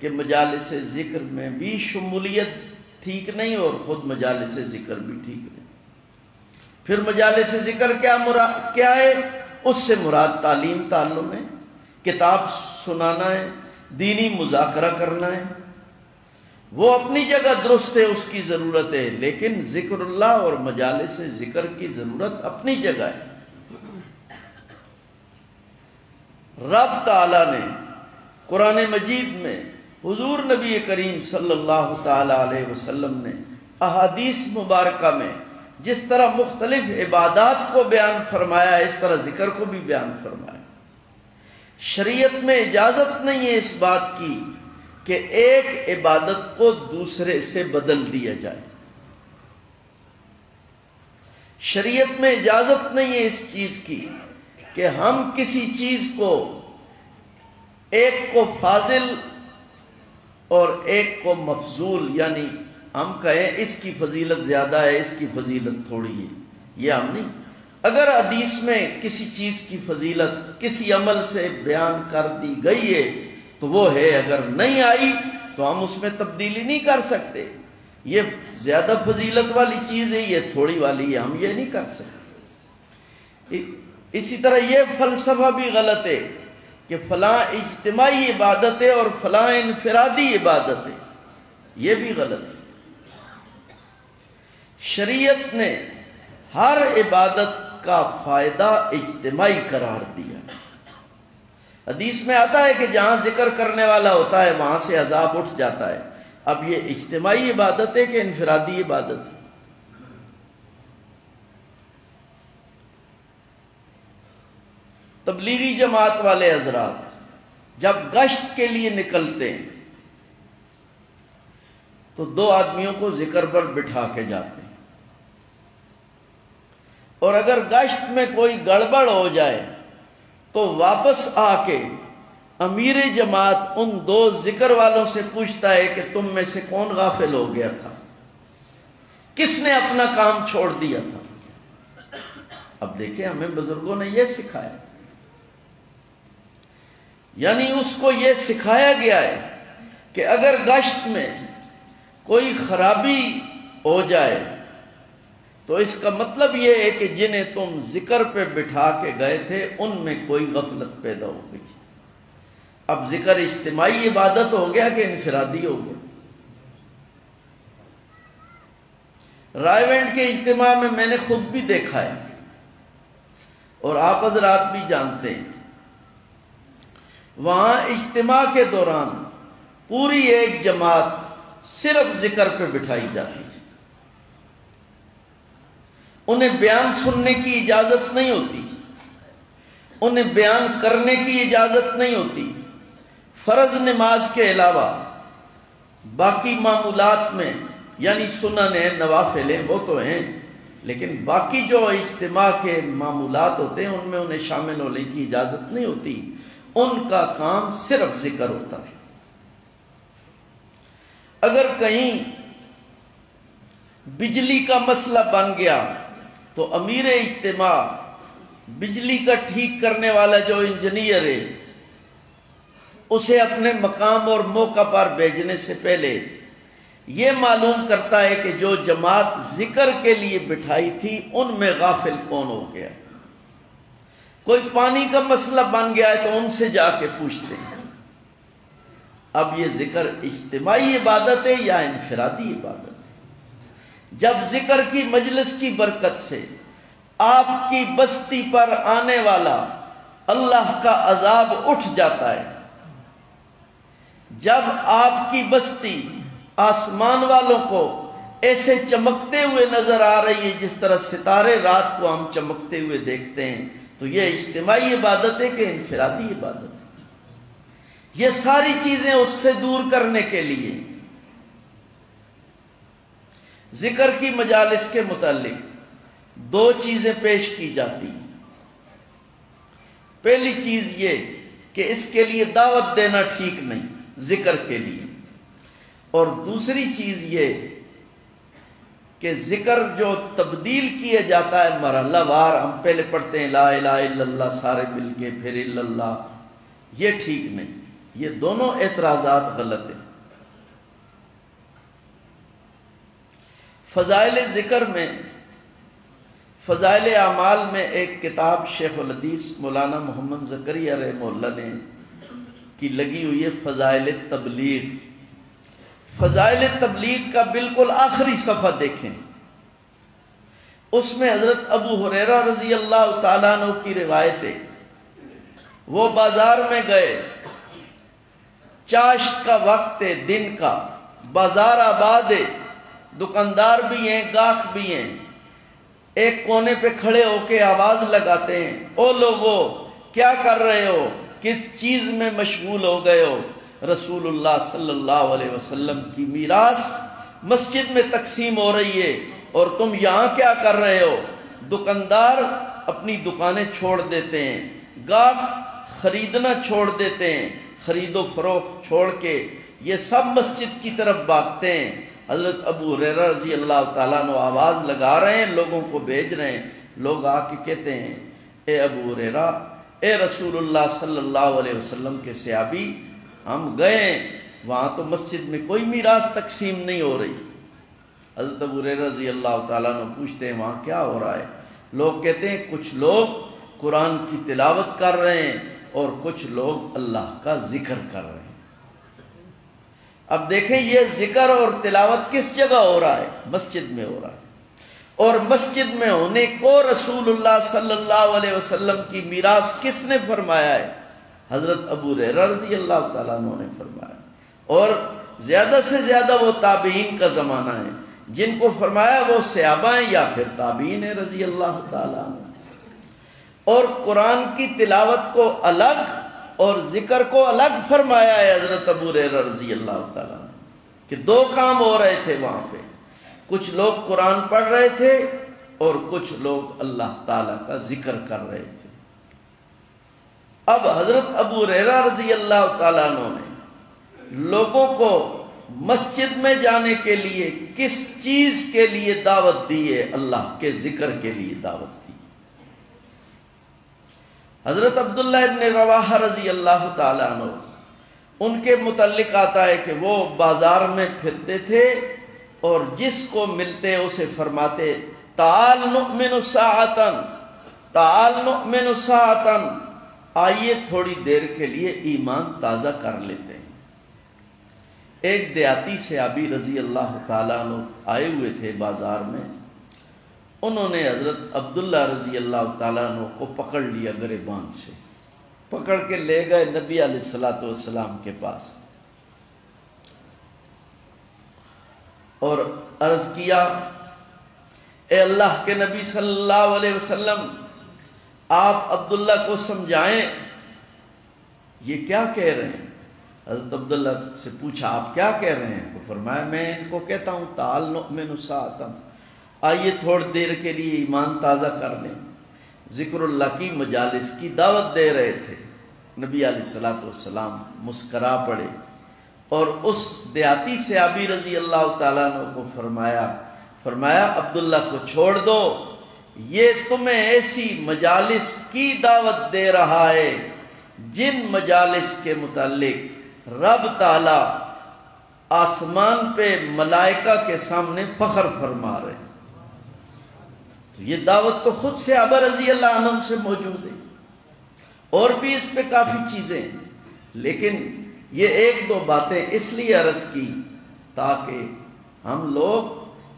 کہ مجالس ذکر میں بھی شمولیت ٹھیک نہیں اور خود مجالس ذکر بھی ٹھیک نہیں۔ پھر مجالس ذکر کیا ہے؟ اس سے مراد تعلیم تعلم ہے، کتاب سنانا ہے، دینی مذاکرہ کرنا ہے، وہ اپنی جگہ درست ہے، اس کی ضرورت ہے، لیکن ذکر اللہ اور مجالس ذکر کی ضرورت اپنی جگہ ہے۔ رب تعالیٰ نے قرآن مجید میں حضور نبی کریم صلی اللہ تعالی علیہ وسلم نے احادیث مبارکہ میں جس طرح مختلف عبادات کو بیان فرمایا، اس طرح ذکر کو بھی بیان فرمایا۔ شریعت میں اجازت نہیں ہے اس بات کی کہ ایک عبادت کو دوسرے سے بدل دیا جائے۔ شریعت میں اجازت نہیں ہے اس چیز کی کہ ہم کسی چیز کو ایک کو فاضل اور ایک کو مفضول، یعنی ہم کہیں اس کی فضیلت زیادہ ہے، اس کی فضیلت تھوڑی ہے، یہ ہم نہیں۔ اگر حدیث میں کسی چیز کی فضیلت کسی عمل سے بیان کر دی گئی ہے تو وہ ہے، اگر نہیں آئی تو ہم اس میں تبدیلی نہیں کر سکتے۔ یہ زیادہ فضیلت والی چیز ہے، یہ تھوڑی والی ہے، ہم یہ نہیں کر سکتے۔ اسی طرح یہ فلسفہ بھی غلط ہے کہ فلاں اجتماعی عبادت ہے اور فلاں انفرادی عبادت ہے، یہ بھی غلط ہے۔ شریعت نے ہر عبادت کا فائدہ اجتماعی قرار دیا۔ حدیث میں آتا ہے کہ جہاں ذکر کرنے والا ہوتا ہے وہاں سے عذاب اٹھ جاتا ہے۔ اب یہ اجتماعی عبادت ہے کہ انفرادی عبادت ہے؟ تبلیغی جماعت والے حضرات جب گشت کے لیے نکلتے ہیں تو دو آدمیوں کو ذکر پر بٹھا کے جاتے ہیں، اور اگر گشت میں کوئی گڑبڑ ہو جائے تو واپس آ کے امیر جماعت ان دو ذکر والوں سے پوچھتا ہے کہ تم میں سے کون غافل ہو گیا تھا، کس نے اپنا کام چھوڑ دیا تھا۔ اب دیکھیں ہمیں بزرگوں نے یہ سکھایا۔ یعنی اس کو یہ سکھایا گیا ہے کہ اگر گشت میں کوئی خرابی ہو جائے تو اس کا مطلب یہ ہے کہ جنہیں تم ذکر پہ بٹھا کے گئے تھے ان میں کوئی غفلت پیدا ہو گئی۔ اب ذکر اجتماعی عبادت ہو گیا کہ انفرادی ہو گیا؟ رائے وینڈ کے اجتماع میں نے خود بھی دیکھا ہے اور آپ حضرات بھی جانتے ہیں، وہاں اجتماع کے دوران پوری ایک جماعت صرف ذکر پہ بٹھائی جاتی ہے، انہیں بیان سننے کی اجازت نہیں ہوتی، انہیں بیان کرنے کی اجازت نہیں ہوتی۔ فرض نماز کے علاوہ باقی معمولات میں، یعنی سنن ہیں، نوافل ہیں، وہ تو ہیں، لیکن باقی جو اجتماع کے معمولات ہوتے ہیں ان میں انہیں شامل ہونے کی اجازت نہیں ہوتی، ان کا کام صرف ذکر ہوتا ہے۔ اگر کہیں بجلی کا مسئلہ بن گیا تو امیر اجتماع بجلی کا ٹھیک کرنے والا جو انجینئر ہے اسے اپنے مقام اور موقع پر بھیجنے سے پہلے یہ معلوم کرتا ہے کہ جو جماعت ذکر کے لیے بٹھائی تھی ان میں غافل کون ہو گیا۔ کوئی پانی کا مسئلہ بن گیا ہے تو ان سے جا کے پوچھتے ہیں۔ اب یہ ذکر اجتماعی عبادت ہے یا انفرادی عبادت ہے؟ جب ذکر کی مجلس کی برکت سے آپ کی بستی پر آنے والا اللہ کا عذاب اٹھ جاتا ہے، جب آپ کی بستی آسمان والوں کو ایسے چمکتے ہوئے نظر آ رہی ہے جس طرح ستارے رات کو ہم چمکتے ہوئے دیکھتے ہیں، تو یہ اجتماعی عبادت ہے کہ انفرادی عبادت ہے؟ یہ ساری چیزیں اس سے دور کرنے کے لیے ذکر کی مجالس کے متعلق دو چیزیں پیش کی جاتی ہیں۔ پہلی چیز یہ کہ اس کے لیے دعوت دینا ٹھیک نہیں، ذکر کے لیے، اور دوسری چیز یہ کہ ذکر جو تبدیل کیا جاتا ہے مرحلہ وار، ہم پہلے پڑھتے ہیں لا الہ الا اللہ سارے مل کے، پھر الا اللہ، یہ ٹھیک نہیں، یہ دونوں اعتراضات غلط ہیں۔ فضائل ذکر میں، فضائل اعمال میں ایک کتاب شیخ الحدیث مولانا محمد زکریا رحمہ اللہ نے کی لگی ہوئی ہے، فضائل تبلیغ۔ فضائل تبلیغ کا بالکل آخری صفحہ دیکھیں، اس میں حضرت ابو ہریرہ رضی اللہ تعالیٰ عنہ کی روایت ہے، وہ بازار میں گئے، چاشت کا وقت ہے، دن کا، بازار آباد ہے، دکاندار بھی ہیں، گاہک بھی ہیں، ایک کونے پہ کھڑے ہو کے آواز لگاتے ہیں، او لوگو کیا کر رہے ہو، کس چیز میں مشغول ہو گئے ہو؟ رسول اللہ صلی اللہ علیہ وسلم کی میراث مسجد میں تقسیم ہو رہی ہے اور تم یہاں کیا کر رہے ہو؟ دکاندار اپنی دکانیں چھوڑ دیتے ہیں، گاہک خریدنا چھوڑ دیتے ہیں، خرید و فروخت چھوڑ کے یہ سب مسجد کی طرف بھاگتے ہیں۔ حضرت ابو ہریرہ رضی اللہ تعالیٰ عنہ آواز لگا رہے ہیں، لوگوں کو بھیج رہے ہیں، لوگ آ کے کہتے ہیں اے ابو ہریرہ، اے رسول اللہ صلی اللہ علیہ وسلم کے صحابی، ہم گئے وہاں تو مسجد میں کوئی میراث تقسیم نہیں ہو رہی۔ حضرت ابو ہریرہ رضی اللہ تعالیٰ عنہ پوچھتے ہیں وہاں کیا ہو رہا ہے؟ لوگ کہتے ہیں کچھ لوگ قرآن کی تلاوت کر رہے ہیں اور کچھ لوگ اللہ کا ذکر کر رہے ہیں۔ اب دیکھیں یہ ذکر اور تلاوت کس جگہ ہو رہا ہے؟ مسجد میں ہو رہا ہے، اور مسجد میں ہونے کو رسول اللہ صلی اللہ علیہ وسلم کی میراث کس نے فرمایا ہے؟ حضرت ابو ہریرہ رضی اللہ تعالیٰ عنہ نے فرمایا، اور زیادہ سے زیادہ وہ تابعین کا زمانہ ہے، جن کو فرمایا وہ صحابہ ہیں یا پھر تابعین ہیں رضی اللہ تعالیٰ عنہ۔ اور قرآن کی تلاوت کو الگ اور ذکر کو الگ فرمایا ہے حضرت ابو ہریرہ رضی اللہ تعالیٰ عنہ، کہ دو کام ہو رہے تھے وہاں پہ، کچھ لوگ قرآن پڑھ رہے تھے اور کچھ لوگ اللہ تعالیٰ کا ذکر کر رہے تھے۔ اب حضرت ابو ہریرہ رضی اللہ تعالیٰ عنہ نے لوگوں کو مسجد میں جانے کے لیے کس چیز کے لیے دعوت دی ہے؟ اللہ کے ذکر کے لیے دعوت دی۔ حضرت عبداللہ ابن رواحہ رضی اللہ تعالیٰ عنہ، ان کے متعلق آتا ہے کہ وہ بازار میں پھرتے تھے اور جس کو ملتے اسے فرماتے تعال نؤمن ساعتن، تعال نؤمن ساعتن، آئیے تھوڑی دیر کے لیے ایمان تازہ کر لیتے ہیں۔ ایک دیہاتی صحابی رضی اللہ تعالیٰ عنہ آئے ہوئے تھے بازار میں، انہوں نے حضرت عبداللہ رضی اللہ تعالیٰ عنہ کو پکڑ لیا گریبان سے، پکڑ کے لے گئے نبی علیہ السلام کے پاس اور عرض کیا، اے اللہ کے نبی صلی اللہ علیہ وسلم، آپ عبداللہ کو سمجھائیں یہ کیا کہہ رہے ہیں۔ حضرت عبداللہ سے پوچھا آپ کیا کہہ رہے ہیں، تو فرمایا میں ان کو کہتا ہوں تعال نؤمن ساعتن، آئیے تھوڑی دیر کے لیے ایمان تازہ کر لیں۔ ذکر اللہ کی مجالس کی دعوت دے رہے تھے۔ نبی علیہ السلام مسکرا پڑے اور اس دیہاتی صحابی رضی اللہ تعالیٰ عنہ کو فرمایا عبداللہ کو چھوڑ دو، یہ تمہیں ایسی مجالس کی دعوت دے رہا ہے جن مجالس کے متعلق رب تعالی آسمان پہ ملائکہ کے سامنے فخر فرما رہے ہیں۔ تو یہ دعوت تو خود صحابہ رضی اللہ عنہم سے موجود ہے، اور بھی اس پہ کافی چیزیں ہیں، لیکن یہ ایک دو باتیں اس لیے عرض کی تاکہ ہم لوگ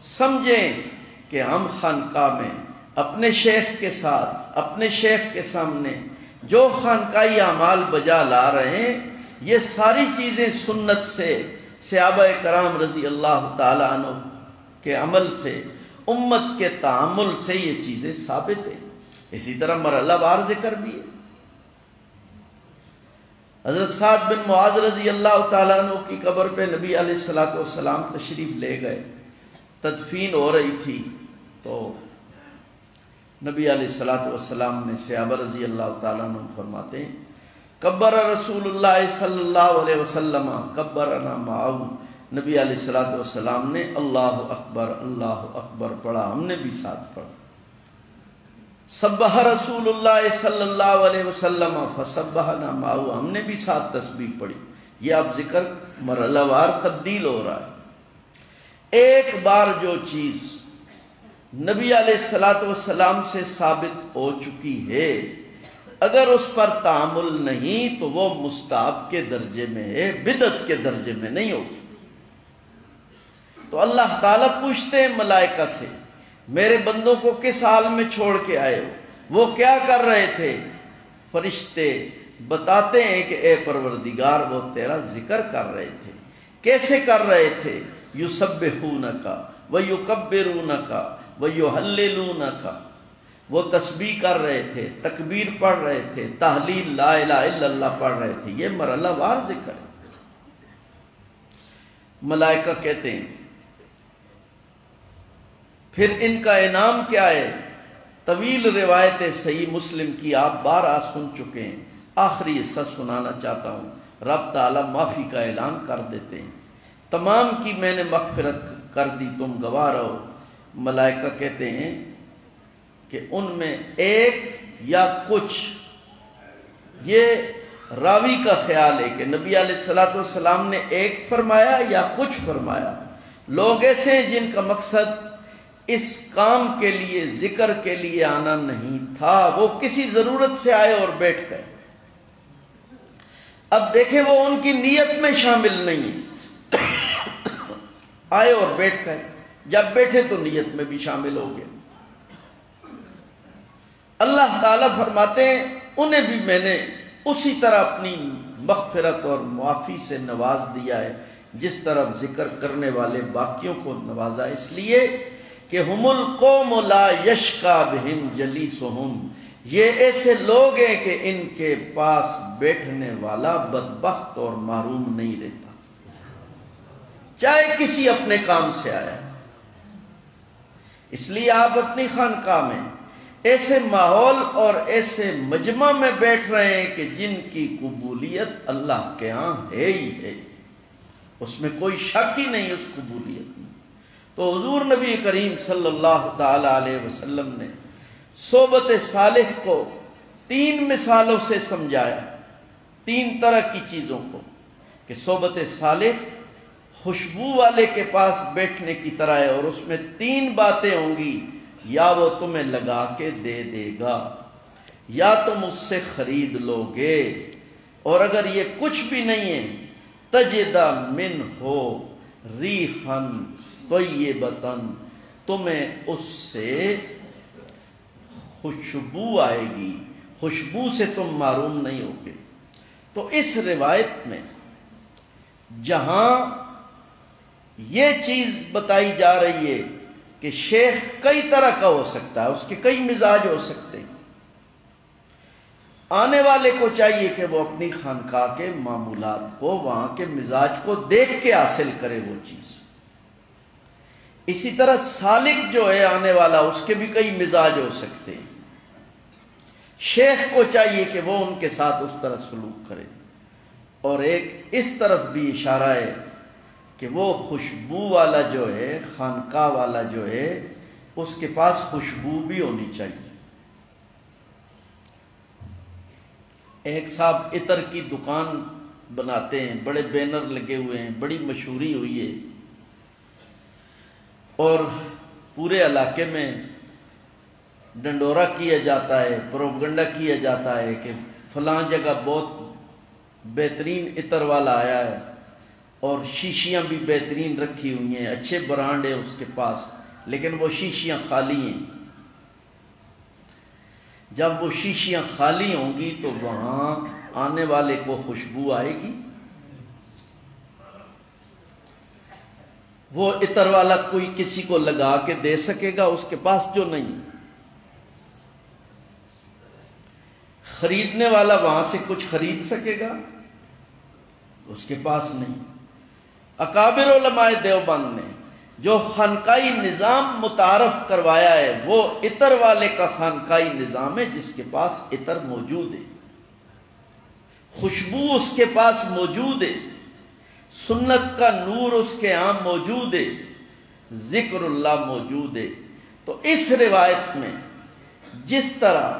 سمجھیں کہ ہم خانقاہ میں اپنے شیخ کے ساتھ، اپنے شیخ کے سامنے جو خانقاہی اعمال بجا لا رہے ہیں، یہ ساری چیزیں سنت سے، صحابہ کرام رضی اللہ تعالی عنہ کے عمل سے، امت کے تعامل سے یہ چیزیں ثابت ہیں۔ اسی طرح مرحلہ وار ذکر بھی ہے۔ حضرت سعد بن معاذ رضی اللہ تعالیٰ عنہ کی قبر پہ نبی علیہ السلام تشریف لے گئے، تدفین ہو رہی تھی، تو نبی علیہ السلام نے صحابہ رضی اللہ تعالیٰ عنہ فرماتے ہیں کبر رسول اللہ صلی اللہ علیہ وسلم کبرنا معاہ، نبی علیہ السلام نے اللہ اکبر پڑھا، ہم نے بھی ساتھ پڑھا۔ سبح رسول اللہ صلی اللہ علیہ وسلم فسبحنا معاہ، ہم نے بھی ساتھ تسبیح پڑھی۔ یہ اب ذکر مرحلہ وار تبدیل ہو رہا ہے۔ ایک بار جو چیز نبی علیہ السلام سے ثابت ہو چکی ہے، اگر اس پر تعامل نہیں تو وہ مستحب کے درجے میں ہے، بدعت کے درجے میں نہیں ہوگی۔ تو اللہ تعالیٰ پوچھتے ہیں ملائکہ سے، میرے بندوں کو کس حال میں چھوڑ کے آئے ہو، وہ کیا کر رہے تھے؟ فرشتے بتاتے ہیں کہ اے پروردگار وہ تیرا ذکر کر رہے تھے۔ کیسے کر رہے تھے؟ یسبحونک ویکبرونک ویہللونک، وہ تسبیح کر رہے تھے، تکبیر پڑھ رہے تھے، تحلیل لا الہ الا اللہ پڑھ رہے تھے۔ یہ مرحلہ وار ذکر ہے۔ ملائکہ کہتے ہیں پھر ان کا انعام کیا ہے؟ طویل روایت صحیح مسلم کی آپ بارہا سن چکے ہیں، آخری حصہ سنانا چاہتا ہوں۔ رب تعالیٰ معافی کا اعلان کر دیتے ہیں، تمام کی میں نے مغفرت کر دی، تم گواہ رہو۔ ملائکہ کہتے ہیں کہ ان میں ایک یا کچھ، یہ راوی کا خیال ہے کہ نبی علیہ السلام نے ایک فرمایا یا کچھ فرمایا۔ لوگ ایسے ہیں جن کا مقصد اس کام کے لیے، ذکر کے لیے آنا نہیں تھا، وہ کسی ضرورت سے آئے اور بیٹھ گئے۔ اب دیکھیں وہ ان کی نیت میں شامل نہیں، آئے اور بیٹھ گئے، جب بیٹھے تو نیت میں بھی شامل ہو گئے۔ اللہ تعالیٰ فرماتے ہیں انہیں بھی میں نے اسی طرح اپنی مغفرت اور معافی سے نواز دیا ہے جس طرح ذکر کرنے والے باقیوں کو نوازا، اس لیے کہ ہم القوم لا یشقی بہم جلیسہم، یہ ایسے لوگ ہیں کہ ان کے پاس بیٹھنے والا بدبخت اور محروم نہیں رہتا، چاہے کسی اپنے کام سے آیا۔ اس لیے آپ اپنی خانقاہ میں ایسے ماحول اور ایسے مجمع میں بیٹھ رہے ہیں کہ جن کی قبولیت اللہ کے ہاں ہے ہی ہے، اس میں کوئی شک ہی نہیں اس قبولیت میں۔ تو حضور نبی کریم صلی اللہ تعالی علیہ وسلم نے صحبت صالح کو 3 مثالوں سے سمجھایا، 3 طرح کی چیزوں کو، کہ صحبت صالح خوشبو والے کے پاس بیٹھنے کی طرح ہے، اور اس میں 3 باتیں ہوں گی، یا وہ تمہیں لگا کے دے دے گا، یا تم اس سے خرید لو گے، اور اگر یہ کچھ بھی نہیں ہے تجدہ من ہو ریحن طیبتن، تمہیں اس سے خوشبو آئے گی، خوشبو سے تم معروم نہیں ہوگے۔ تو اس روایت میں جہاں یہ چیز بتائی جا رہی ہے کہ شیخ کئی طرح کا ہو سکتا ہے، اس کے کئی مزاج ہو سکتے ہیں، آنے والے کو چاہیے کہ وہ اپنی خانقاہ کے معمولات کو، وہاں کے مزاج کو دیکھ کے حاصل کرے وہ چیز۔ اسی طرح سالک جو ہے آنے والا، اس کے بھی کئی مزاج ہو سکتے ہیں، شیخ کو چاہیے کہ وہ ان کے ساتھ اس طرح سلوک کرے۔ اور ایک اس طرف بھی اشارہ ہے کہ وہ خوشبو والا جو ہے، خانقاہ والا جو ہے، اس کے پاس خوشبو بھی ہونی چاہیے۔ ایک صاحب عطر کی دکان بناتے ہیں، بڑے بینر لگے ہوئے ہیں، بڑی مشہوری ہوئی ہے، اور پورے علاقے میں ڈنڈورا کیا جاتا ہے، پروپگنڈا کیا جاتا ہے کہ فلاں جگہ بہت بہترین عطر والا آیا ہے، اور شیشیاں بھی بہترین رکھی ہوئی ہیں، اچھے برانڈ ہیں اس کے پاس، لیکن وہ شیشیاں خالی ہیں۔ جب وہ شیشیاں خالی ہوں گی تو وہاں آنے والے کو خوشبو آئے گی؟ وہ عطر والا کوئی کسی کو لگا کے دے سکے گا اس کے پاس جو نہیں؟ خریدنے والا وہاں سے کچھ خرید سکے گا؟ اس کے پاس نہیں۔ اکابر علماء دیوبند نے جو خانقائی نظام متعارف کروایا ہے وہ عطر والے کا خانقائی نظام ہے، جس کے پاس عطر موجود ہے، خوشبو اس کے پاس موجود ہے، سنت کا نور اس کے عام موجود ہے، ذکر اللہ موجود ہے۔ تو اس روایت میں جس طرح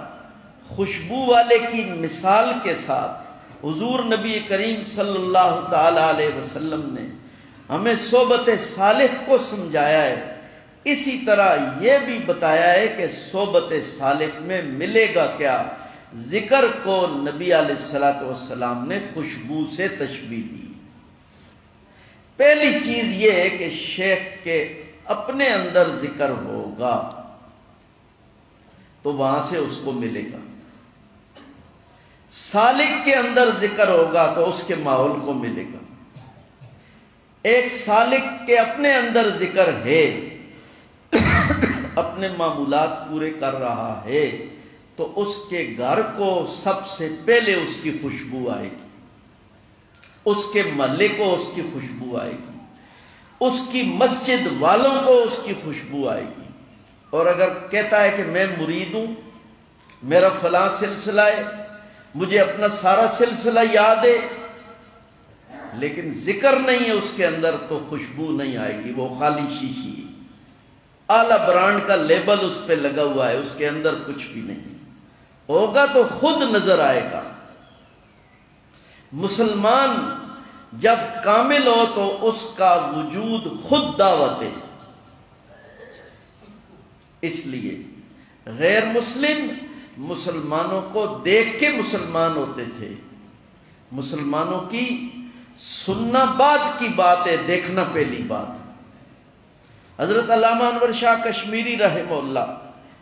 خوشبو والے کی مثال کے ساتھ حضور نبی کریم صلی اللہ تعالی علیہ وسلم نے ہمیں صحبت صالح کو سمجھایا ہے، اسی طرح یہ بھی بتایا ہے کہ صحبت صالح میں ملے گا کیا۔ ذکر کو نبی علیہ الصلوۃ والسلام نے خوشبو سے تشبیہ دی۔ پہلی چیز یہ ہے کہ شیخ کے اپنے اندر ذکر ہوگا تو وہاں سے اس کو ملے گا، سالک کے اندر ذکر ہوگا تو اس کے ماحول کو ملے گا۔ ایک سالک کے اپنے اندر ذکر ہے، اپنے معمولات پورے کر رہا ہے، تو اس کے گھر کو سب سے پہلے اس کی خوشبو آئے گی، اس کے محلے کو اس کی خوشبو آئے گی، اس کی مسجد والوں کو اس کی خوشبو آئے گی۔ اور اگر کہتا ہے کہ میں مرید ہوں، میرا فلاں سلسلہ ہے، مجھے اپنا سارا سلسلہ یاد ہے، لیکن ذکر نہیں ہے اس کے اندر، تو خوشبو نہیں آئے گی، وہ خالی شیشی ہے، اعلیٰ برانڈ کا لیبل اس پہ لگا ہوا ہے، اس کے اندر کچھ بھی نہیں ہوگا، تو خود نظر آئے گا۔ مسلمان جب کامل ہو تو اس کا وجود خود دعوت ہے۔ اس لیے غیر مسلم مسلمانوں کو دیکھ کے مسلمان ہوتے تھے، مسلمانوں کی سننا بعد کی بات ہے، دیکھنا پہلی بات ہے۔ حضرت علامہ انور شاہ کشمیری رحمہ اللہ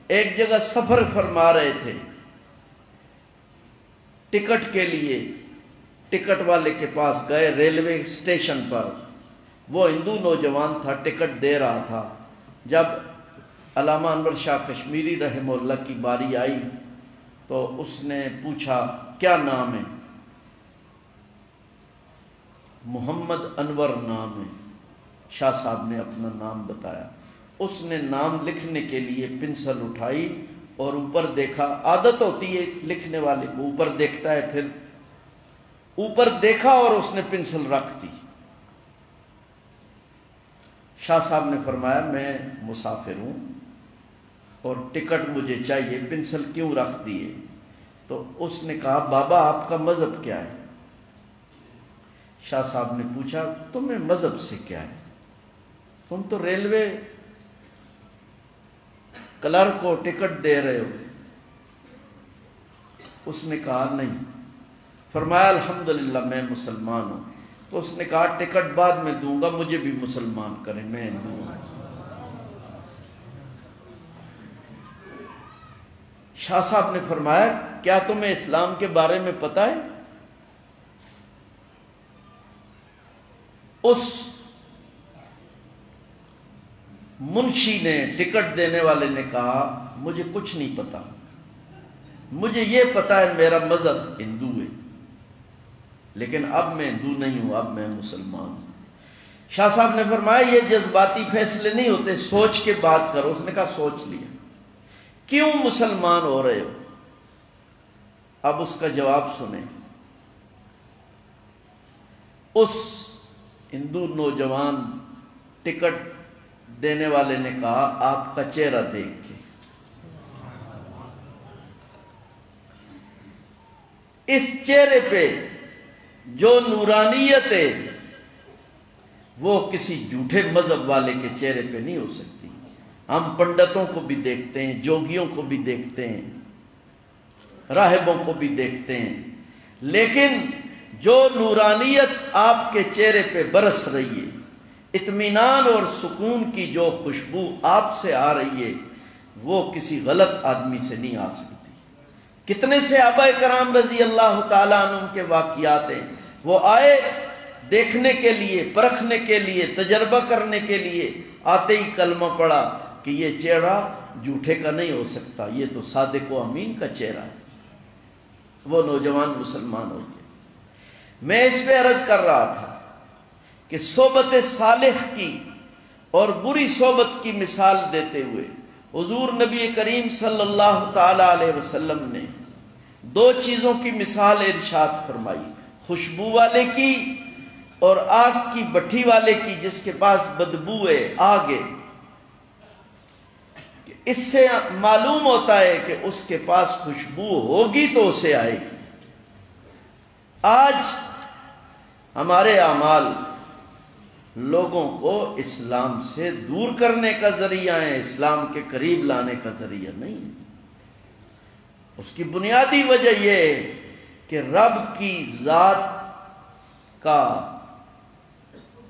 ایک جگہ سفر فرما رہے تھے، ٹکٹ کے لیے ٹکٹ والے کے پاس گئے، ریلوے اسٹیشن پر، وہ ہندو نوجوان تھا، ٹکٹ دے رہا تھا۔ جب علامہ انور شاہ کشمیری رحمہ اللہ کی باری آئی تو اس نے پوچھا کیا نام ہے؟ محمد انور نام ہے۔ شاہ صاحب نے اپنا نام بتایا، اس نے نام لکھنے کے لیے پنسل اٹھائی اور اوپر دیکھا، عادت ہوتی ہے لکھنے والے کو، اوپر دیکھتا ہے، پھر اوپر دیکھا اور اس نے پنسل رکھ دی۔ شاہ صاحب نے فرمایا میں مسافر ہوں اور ٹکٹ مجھے چاہیے، پنسل کیوں رکھ دیے؟ تو اس نے کہا بابا آپ کا مذہب کیا ہے؟ شاہ صاحب نے پوچھا تمہیں مذہب سے کیا ہے؟ تم تو ریلوے کلرک کو ٹکٹ دے رہے ہو۔ اس نے کہا نہیں۔ فرمایا الحمدللہ میں مسلمان ہوں۔ تو اس نے کہا ٹکٹ بعد میں دوں گا، مجھے بھی مسلمان کریں، میں دوں گا۔ شاہ صاحب نے فرمایا کیا تمہیں اسلام کے بارے میں پتہ ہے؟ اس منشی نے، ٹکٹ دینے والے نے کہا مجھے کچھ نہیں پتا، مجھے یہ پتا ہے میرا مذہب ہندو ہے، لیکن اب میں ہندو نہیں ہوں، اب میں مسلمان ہوں۔ شاہ صاحب نے فرمایا یہ جذباتی فیصلے نہیں ہوتے، سوچ کے بات کرو۔ اس نے کہا سوچ لیا۔ کیوں مسلمان ہو رہے ہو؟ اب اس کا جواب سنیں۔ اس ہندو نوجوان ٹکٹ دینے والے نے کہا آپ کا چہرہ دیکھ کے، اس چہرے پہ جو نورانیت ہے وہ کسی جھوٹے مذہب والے کے چہرے پہ نہیں ہو سکتی۔ ہم پنڈتوں کو بھی دیکھتے ہیں، جوگیوں کو بھی دیکھتے ہیں، راہبوں کو بھی دیکھتے ہیں، لیکن جو نورانیت آپ کے چہرے پہ برس رہی ہے، اطمینان اور سکون کی جو خوشبو آپ سے آ رہی ہے، وہ کسی غلط آدمی سے نہیں آ سکتی۔ کتنے صحابہ کرام رضی اللہ تعالیٰ عنہ کے واقعات ہیں، وہ آئے دیکھنے کے لیے، پرکھنے کے لیے، تجربہ کرنے کے لیے، آتے ہی کلمہ پڑھا کہ یہ چہرہ جھوٹے کا نہیں ہو سکتا، یہ تو صادق و امین کا چہرہ ہے۔ وہ نوجوان مسلمان ہو گئے۔ میں اس پہ عرض کر رہا تھا کہ صحبت صالح کی اور بری صحبت کی مثال دیتے ہوئے حضور نبی کریم صلی اللہ تعالی علیہ وسلم نے دو چیزوں کی مثال ارشاد فرمائی، خوشبو والے کی اور آگ کی بٹھی والے کی جس کے پاس بدبو ہے، آگ ہے۔ اس سے معلوم ہوتا ہے کہ اس کے پاس خوشبو ہوگی تو اسے آئے گی۔ آج ہمارے اعمال لوگوں کو اسلام سے دور کرنے کا ذریعہ ہے، اسلام کے قریب لانے کا ذریعہ نہیں۔ اس کی بنیادی وجہ یہ ہے کہ رب کی ذات کا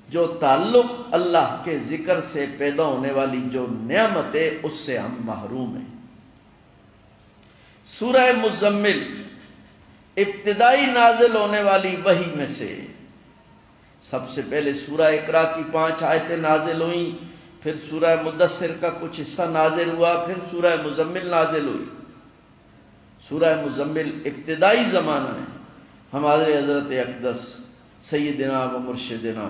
جو تعلق اللہ کے ذکر سے پیدا ہونے والی جو نعمت ہے اس سے ہم محروم ہیں۔ سورہ مزمل ابتدائی نازل ہونے والی وحی میں سے سب سے پہلے سورہ اقرا کی 5 آیتیں نازل ہوئیں، پھر سورہ مدثر کا کچھ حصہ نازل ہوا، پھر سورہ مزمل نازل ہوئی۔ سورہ مزمل ابتدائی زمانہ ہے۔ ہمارے حضرت اقدس سیدنا و مرشدنا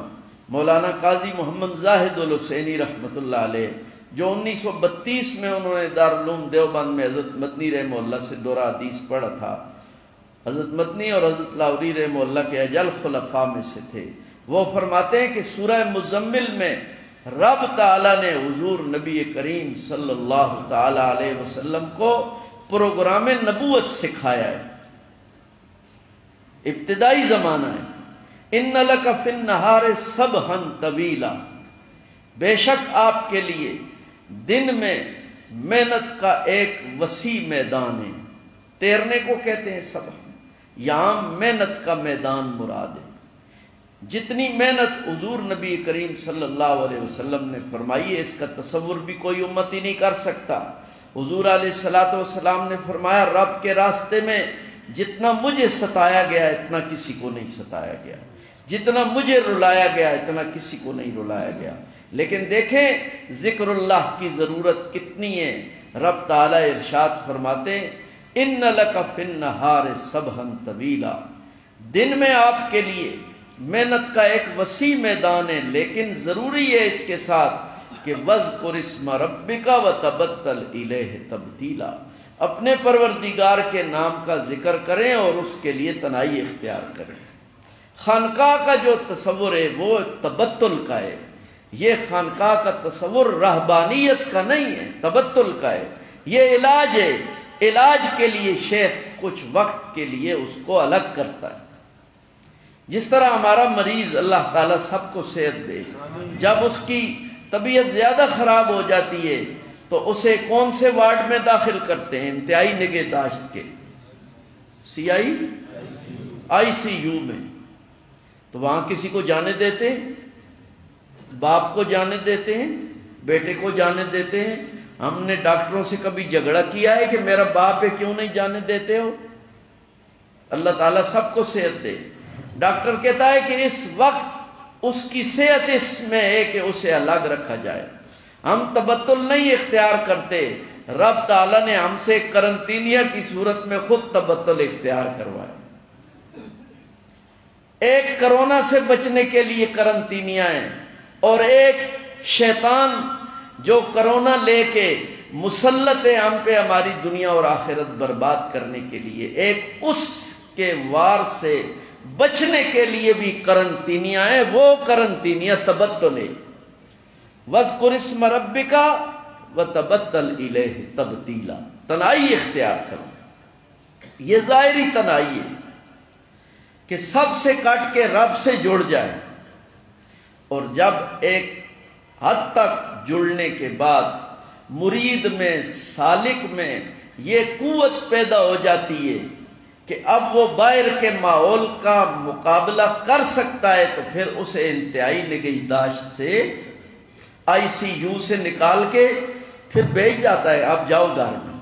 مولانا قاضی محمد زاہد الحسینی رحمۃ اللہ علیہ، جو 1932 میں انہوں نے دارالعلوم دیوبند میں حضرت مدنی رحمہ اللہ سے دورہ حدیث پڑھا تھا، حضرت مدنی اور حضرت لاہوری رحمہ اللہ کے اجل خلفاء میں سے تھے، وہ فرماتے ہیں کہ سورہ مزمل میں رب تعالیٰ نے حضور نبی کریم صلی اللہ تعالی علیہ وسلم کو پروگرام نبوت سکھایا ہے۔ ابتدائی زمانہ ہے۔ ان لک فی النہار سبحا طویلا، بے شک آپ کے لیے دن میں محنت کا ایک وسیع میدان ہے۔ تیرنے کو کہتے ہیں سبح، یہاں محنت کا میدان مراد ہے۔ جتنی محنت حضور نبی کریم صلی اللہ علیہ وسلم نے فرمائی ہے اس کا تصور بھی کوئی امتی نہیں کر سکتا۔ حضور علیہ الصلوۃ والسلام نے فرمایا رب کے راستے میں جتنا مجھے ستایا گیا اتنا کسی کو نہیں ستایا گیا، جتنا مجھے رلایا گیا اتنا کسی کو نہیں رلایا گیا۔ لیکن دیکھیں ذکر اللہ کی ضرورت کتنی ہے۔ رب تعالیٰ ارشاد فرماتے ہیں ان لک فی النہار سبحا طویلا، دن میں آپ کے لیے محنت کا ایک وسیع میدان ہے، لیکن ضروری ہے اس کے ساتھ کہ وَاذْكُرِ اسْمَ رَبِّكَ وَتَبَتَّلْ إِلَيْهِ تَبْتِيلًا، اپنے پروردگار کے نام کا ذکر کریں اور اس کے لیے تنہائی اختیار کریں۔ خانقاہ کا جو تصور ہے وہ تبتل کا ہے، یہ خانقاہ کا تصور رہبانیت کا نہیں ہے، تبتل کا ہے۔ یہ علاج ہے علاج کے لیے شیخ کچھ وقت کے لیے اس کو الگ کرتا ہے. جس طرح ہمارا مریض اللہ تعالیٰ سب کو صحت دے، جب اس کی طبیعت زیادہ خراب ہو جاتی ہے تو اسے کون سے وارڈ میں داخل کرتے ہیں؟ انتہائی نگہداشت کے آئی سی یو میں. تو وہاں کسی کو جانے دیتے ہیں؟ باپ کو جانے دیتے ہیں؟ بیٹے کو جانے دیتے ہیں؟ ہم نے ڈاکٹروں سے کبھی جھگڑا کیا ہے کہ میرا باپ ہے کیوں نہیں جانے دیتے ہو؟ اللہ تعالیٰ سب کو صحت دے. ڈاکٹر کہتا ہے کہ اس وقت اس کی صحت اس میں ہے کہ اسے الگ رکھا جائے. ہم تبتل نہیں اختیار کرتے، رب تعالیٰ نے ہم سے قرنطینیہ کی صورت میں خود تبتل اختیار کروایا. ایک کرونا سے بچنے کے لیے قرنطینیہ ہے، اور ایک شیطان جو کرونا لے کے مسلط ہے ہم پہ ہماری دنیا اور آخرت برباد کرنے کے لیے، ایک اس کے وار سے بچنے کے لیے بھی قرنطینیہ ہے. وہ قرنطینیہ تبتل ہے. وَاذْكُرِ اسْمَ رَبِّكَ وَتَبَتَّلْ إِلَيْهِ تَبْتِيلًا. تنہائی اختیار کرو. یہ ظاہری تنہائی ہے کہ سب سے کٹ کے رب سے جڑ جائے، اور جب ایک حد تک جڑنے کے بعد مرید میں، سالک میں یہ قوت پیدا ہو جاتی ہے کہ اب وہ باہر کے ماحول کا مقابلہ کر سکتا ہے، تو پھر اسے انتہائی نگہداشت سے آئی سی یو سے نکال کے پھر بھیج جاتا ہے، اب جاؤ گھر میں.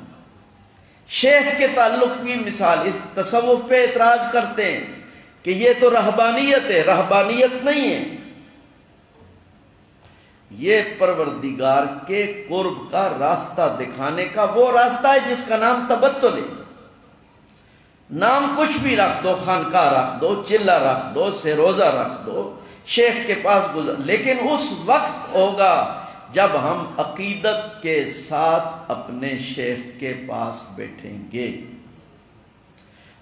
شیخ کے تعلق کی مثال، اس تصوف پہ اعتراض کرتے ہیں کہ یہ تو رہبانیت ہے. رہبانیت نہیں ہے، یہ پروردگار کے قرب کا راستہ دکھانے کا وہ راستہ ہے جس کا نام تبتل ہے. نام کچھ بھی رکھ دو، خانقاہ رکھ دو، چلہ رکھ دو، سیروزہ رکھ دو، شیخ کے پاس گزر، لیکن اس وقت ہوگا جب ہم عقیدت کے ساتھ اپنے شیخ کے پاس بیٹھیں گے.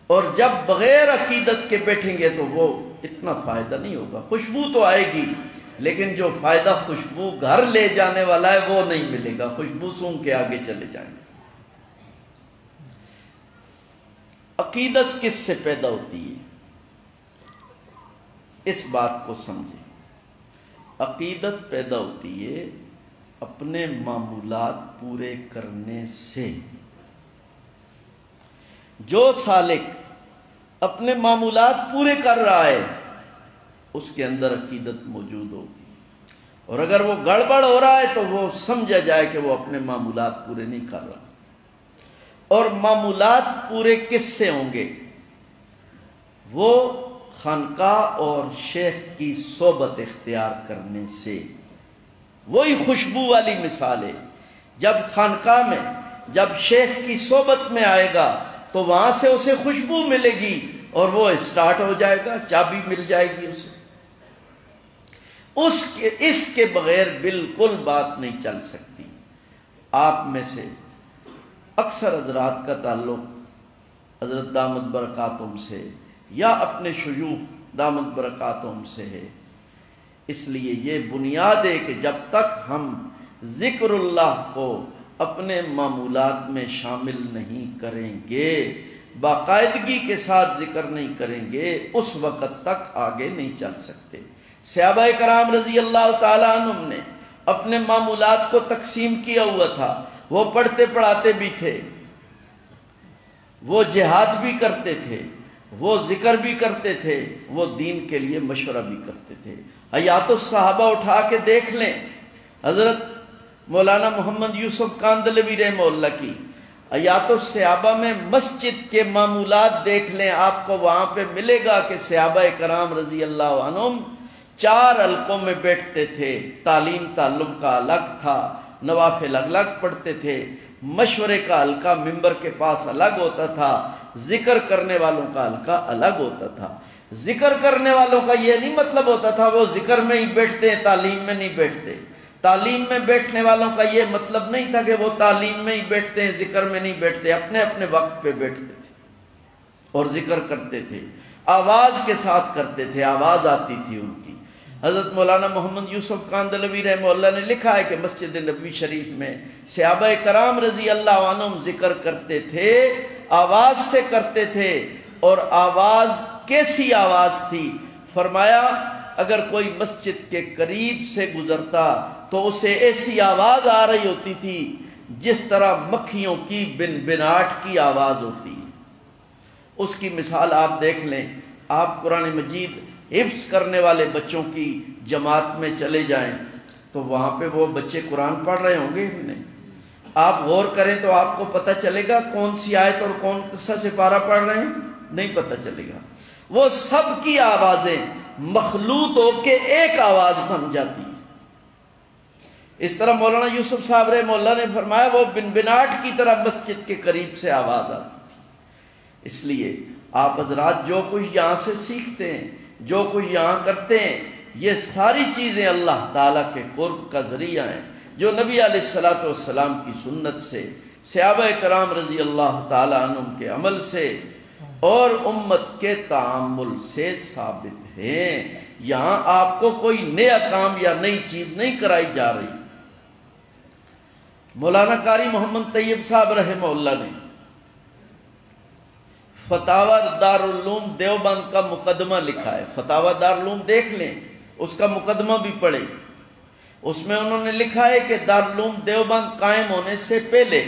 اور جب بغیر عقیدت کے بیٹھیں گے تو وہ اتنا فائدہ نہیں ہوگا. خوشبو تو آئے گی، لیکن جو فائدہ خوشبو گھر لے جانے والا ہے وہ نہیں ملے گا. خوشبو سونگ کے آگے چلے جائیں گے. عقیدت کس سے پیدا ہوتی ہے؟ اس بات کو سمجھیں. عقیدت پیدا ہوتی ہے اپنے معمولات پورے کرنے سے. جو سالک اپنے معمولات پورے کر رہا ہے اس کے اندر عقیدت موجود ہوگی، اور اگر وہ گڑبڑ ہو رہا ہے تو وہ سمجھا جائے کہ وہ اپنے معمولات پورے نہیں کر رہا. اور معمولات پورے کس سے ہوں گے؟ وہ خانقاہ اور شیخ کی صحبت اختیار کرنے سے. وہی خوشبو والی مثال ہے. جب خانقاہ میں، جب شیخ کی صحبت میں آئے گا تو وہاں سے اسے خوشبو ملے گی اور وہ اسٹارٹ ہو جائے گا، چابی مل جائے گی اسے. اس کے بغیر بالکل بات نہیں چل سکتی. آپ میں سے اکثر حضرات کا تعلق حضرت دامت برکاتہم سے یا اپنے شیوخ دامت برکاتہم سے ہے. اس لیے یہ بنیاد ہے کہ جب تک ہم ذکر اللہ کو اپنے معمولات میں شامل نہیں کریں گے، باقاعدگی کے ساتھ ذکر نہیں کریں گے، اس وقت تک آگے نہیں چل سکتے. صحابہ کرام رضی اللہ تعالیٰ عنہم نے اپنے معمولات کو تقسیم کیا ہوا تھا. وہ پڑھتے پڑھاتے بھی تھے، وہ جہاد بھی کرتے تھے، وہ ذکر بھی کرتے تھے، وہ دین کے لیے مشورہ بھی کرتے تھے. حیات الصحابہ اٹھا کے دیکھ لیں، حضرت مولانا محمد یوسف کاندھلوی رحمہ اللہ کی حیات الصحابہ میں مسجد کے معمولات دیکھ لیں. آپ کو وہاں پہ ملے گا کہ صحابہ کرام رضی اللہ عنہم 4 حلقوں میں بیٹھتے تھے. تعلیم تعلم کا الگ تھا، نوافل الگ پڑھتے تھے، مشورے کا حلقہ ممبر کے پاس الگ ہوتا تھا، ذکر کرنے والوں کا حلقہ الگ ہوتا تھا. ذکر کرنے والوں کا یہ نہیں مطلب ہوتا تھا وہ ذکر میں ہی بیٹھتے ہیں، تعلیم میں نہیں بیٹھتے. تعلیم میں بیٹھنے والوں کا یہ مطلب نہیں تھا کہ وہ تعلیم میں ہی بیٹھتے ہیں، ذکر میں نہیں بیٹھتے. اپنے اپنے وقت پہ بیٹھتے تھے اور ذکر کرتے تھے، آواز کے ساتھ کرتے تھے، آواز آتی تھی ان کی. حضرت مولانا محمد یوسف کاندھلوی رحمہ اللہ نے لکھا ہے کہ مسجد نبوی شریف میں صحابہ کرام رضی اللہ عنہم ذکر کرتے تھے، آواز سے کرتے تھے، اور آواز کیسی آواز تھی؟ فرمایا اگر کوئی مسجد کے قریب سے گزرتا تو اسے ایسی آواز آ رہی ہوتی تھی جس طرح مکھیوں کی بن بناٹ کی آواز ہوتی ہے۔ اس کی مثال آپ دیکھ لیں، آپ قرآن مجید حفظ کرنے والے بچوں کی جماعت میں چلے جائیں تو وہاں پہ وہ بچے قرآن پڑھ رہے ہوں گے نہیں؟ آپ غور کریں تو آپ کو پتہ چلے گا کون سی آیت اور کون سا سپارہ پڑھ رہے ہیں؟ نہیں پتہ چلے گا۔ وہ سب کی آوازیں مخلوط ہو کے ایک آواز بن جاتی ہے۔ اس طرح مولانا یوسف صاحب رحمہ اللہ نے فرمایا وہ بن بناٹ کی طرح مسجد کے قریب سے آواز آتی تھی۔ اس لیے آپ حضرات جو کچھ یہاں سے سیکھتے ہیں، جو کچھ یہاں کرتے ہیں، یہ ساری چیزیں اللہ تعالیٰ کے قرب کا ذریعہ ہیں، جو نبی علیہ السلام کی سنت سے، صحابہ کرام رضی اللہ تعالیٰ عنہم کے عمل سے اور امت کے تعامل سے ثابت ہیں۔ یہاں آپ کو کوئی نیا کام یا نئی چیز نہیں کرائی جا رہی۔ مولانا قاری محمد طیب صاحب رحمہ اللہ نے فتاوی دارالعلوم دیوبند کا مقدمہ لکھا ہے۔ فتاوی دارالعلوم دیکھ لیں، اس کا مقدمہ بھی پڑھیں۔ اس میں انہوں نے لکھا ہے کہ دارالعلوم دیوبند قائم ہونے سے پہلے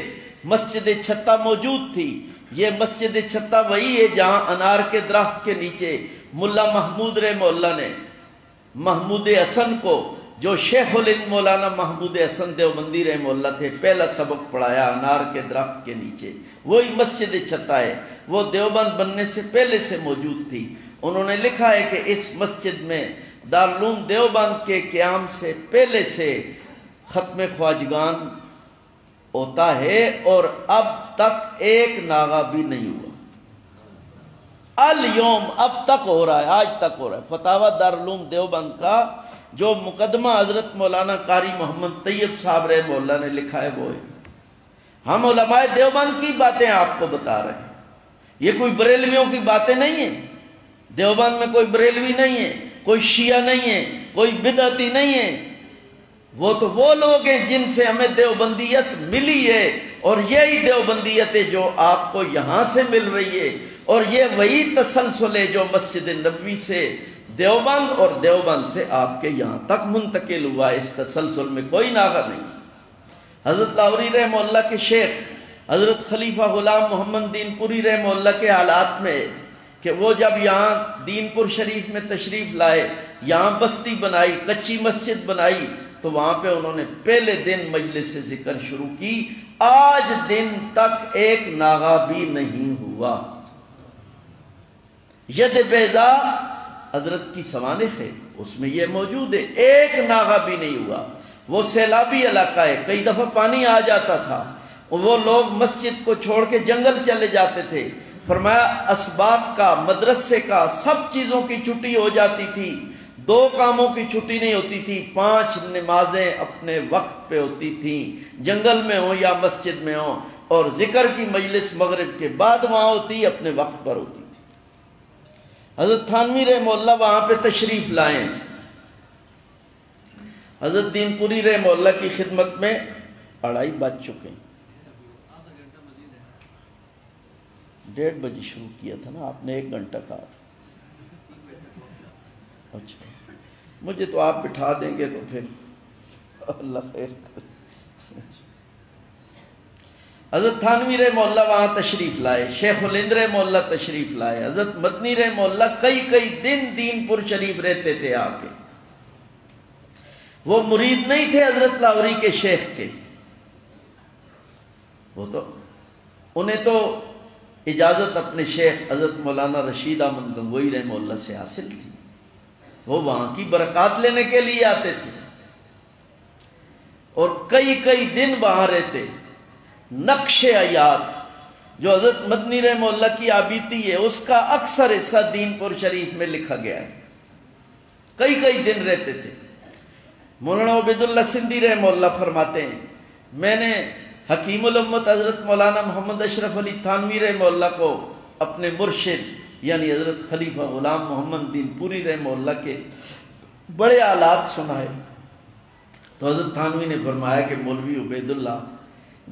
مسجد چھتہ موجود تھی۔ یہ مسجد چھتہ وہی ہے جہاں انار کے درخت کے نیچے ملا محمود رحمہ اللہ نے محمود حسن کو، جو شیخ الہند مولانا محمود حسن دیوبندی رحمہ اللہ تھے، پہلا سبق پڑھایا انار کے درخت کے نیچے، وہی مسجد چھتہ ہے۔ وہ دیوبند بننے سے پہلے سے موجود تھی۔ انہوں نے لکھا ہے کہ اس مسجد میں دارالعلوم دیوبند کے قیام سے پہلے سے ختم خواجگان ہوتا ہے اور اب تک ایک ناغہ بھی نہیں ہوا۔ الیوم اب تک ہو رہا ہے، آج تک ہو رہا ہے۔ فتاوی دارالعلوم دیوبند کا جو مقدمہ حضرت مولانا قاری محمد طیب صاحب رحمہ اللہ نے لکھا ہے وہ ہے۔ ہم علماء دیوبند کی باتیں آپ کو بتا رہے ہیں، یہ کوئی بریلویوں کی باتیں نہیں ہیں۔ دیوبند میں کوئی بریلوی نہیں ہے، کوئی شیعہ نہیں ہے، کوئی بدعتی نہیں ہے۔ وہ تو وہ لوگ ہیں جن سے ہمیں دیوبندیت ملی ہے، اور یہی دیوبندیت ہے جو آپ کو یہاں سے مل رہی ہے، اور یہ وہی تسلسل ہے جو مسجد نبوی سے دیوبند اور دیوبند سے آپ کے یہاں تک منتقل ہوا ہے۔ اس تسلسل میں کوئی ناغہ نہیں۔ حضرت لاہوری رحمہ اللہ کے شیخ حضرت خلیفہ غلام محمد دین پوری رحمہ اللہ کے حالات میں کہ وہ جب یہاں دین پور شریف میں تشریف لائے، یہاں بستی بنائی، کچی مسجد بنائی، تو وہاں پہ انہوں نے پہلے دن مجلس ذکر شروع کی، آج دن تک ایک ناغہ بھی نہیں ہوا۔ ید بیضا حضرت کی سوانح ہے، اس میں یہ موجود ہے، ایک ناغہ بھی نہیں ہوا۔ وہ سیلابی علاقہ ہے، کئی دفعہ پانی آ جاتا تھا، وہ لوگ مسجد کو چھوڑ کے جنگل چلے جاتے تھے۔ فرمایا اسباب کا، مدرسے کا، سب چیزوں کی چھٹی ہو جاتی تھی، 2 کاموں کی چھٹی نہیں ہوتی تھی، 5 نمازیں اپنے وقت پہ ہوتی تھیں، جنگل میں ہوں یا مسجد میں ہوں، اور ذکر کی مجلس مغرب کے بعد وہاں ہوتی، اپنے وقت پر ہوتی تھی۔ حضرت تھانوی رحمہ اللہ وہاں پہ تشریف لائیں، حضرت دین پوری رحمہ اللہ کی خدمت میں 2:30 بج چکے ہیں، 1:30 بجے شروع کیا تھا نا آپ نے، 1 گھنٹہ کہا تھا۔ اچھا مجھے تو آپ بٹھا دیں گے تو پھر اللہ خیر کرے۔ حضرت تھانوی رحمہ اللہ وہاں تشریف لائے، شیخ الہند رحمہ اللہ تشریف لائے، حضرت مدنی رحمہ اللہ کئی دن دین پور شریف رہتے تھے آ کے۔ وہ مرید نہیں تھے حضرت لاہوری کے شیخ کے، وہ تو انہیں تو اجازت اپنے شیخ حضرت مولانا رشید احمد گنگوئی رحمہ اللہ سے حاصل تھی، وہ وہاں کی برکات لینے کے لیے آتے تھے اور کئی دن وہاں رہتے۔ نقش حیات جو حضرت مدنی رحمہ اللہ کی آبیتی ہے، اس کا اکثر حصہ دین پور شریف میں لکھا گیا ہے، کئی دن رہتے تھے۔ مولانا عبید اللہ سندھی رحمہ اللہ فرماتے ہیں میں نے حکیم الامت حضرت مولانا محمد اشرف علی تھانوی رحمہ اللہ کو اپنے مرشد یعنی حضرت خلیفہ غلام محمد دین پوری رحمہ اللہ کے بڑے حالات سنائے تو حضرت تھانوی نے فرمایا کہ مولوی عبید اللہ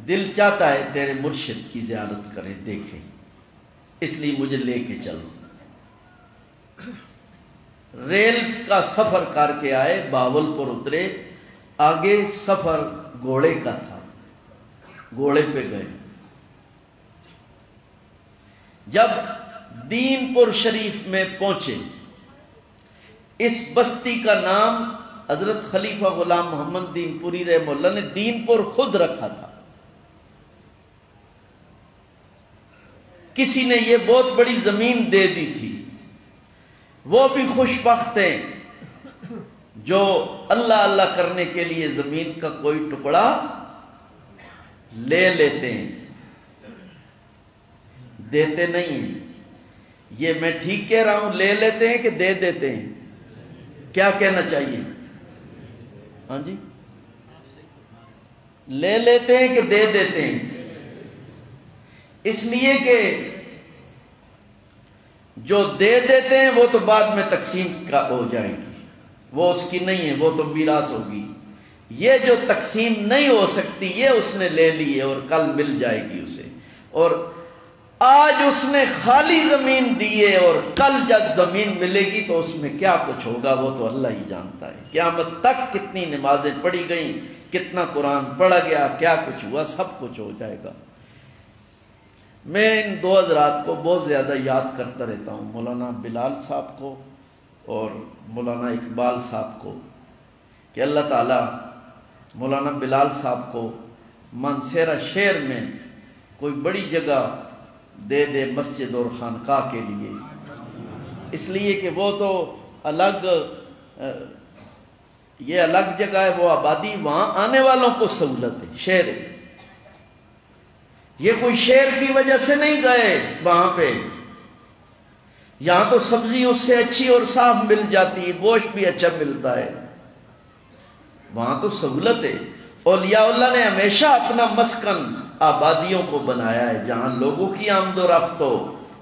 دل چاہتا ہے تیرے مرشد کی زیارت کرے دیکھے، اس لیے مجھے لے کے چلو۔ ریل کا سفر کر کے آئے، باولپور اترے، آگے سفر گھوڑے کا تھا، گھوڑے پہ گئے۔ جب دین پور شریف میں پہنچے، اس بستی کا نام حضرت خلیفہ غلام محمد دین پوری رحمہ اللہ نے دین پور خود رکھا تھا۔ کسی نے یہ بہت بڑی زمین دے دی تھی، وہ بھی خوش بخت ہیں جو اللہ اللہ کرنے کے لیے زمین کا کوئی ٹکڑا لے لیتے ہیں، دیتے نہیں ہیں۔ یہ میں ٹھیک کہہ رہا ہوں، لے لیتے ہیں کہ دے دیتے ہیں؟ کیا کہنا چاہیے؟ ہاں جی، لے لیتے ہیں کہ دے دیتے ہیں؟ اس لیے کہ جو دے دیتے ہیں وہ تو بعد میں تقسیم کا ہو جائے گی، وہ اس کی نہیں ہے، وہ تو میراث ہوگی۔ یہ جو تقسیم نہیں ہو سکتی یہ اس نے لے لی ہے اور کل مل جائے گی اسے، اور آج اس نے خالی زمین دی ہے اور کل جب زمین ملے گی تو اس میں کیا کچھ ہوگا وہ تو اللہ ہی جانتا ہے۔ قیامت تک کتنی نمازیں پڑھی گئیں، کتنا قرآن پڑھا گیا، کیا کچھ ہوا، سب کچھ ہو جائے گا۔ میں ان دو حضرات کو بہت زیادہ یاد کرتا رہتا ہوں، مولانا بلال صاحب کو اور مولانا اقبال صاحب کو، کہ اللہ تعالیٰ مولانا بلال صاحب کو مانسہرہ شہر میں کوئی بڑی جگہ دے دے مسجد اور خانقاہ کے لیے، اس لیے کہ وہ تو الگ یہ الگ جگہ ہے، وہ آبادی، وہاں آنے والوں کو سہولت ہے، شہر ہے۔ یہ کوئی شہر کی وجہ سے نہیں گئے وہاں پہ، یہاں تو سبزی اس سے اچھی اور صاف مل جاتی ہے، گوشت بھی اچھا ملتا ہے، وہاں تو سہولت ہے۔ اولیاء اللہ نے ہمیشہ اپنا مسکن آبادیوں کو بنایا ہے جہاں لوگوں کی آمد و رفت ہو،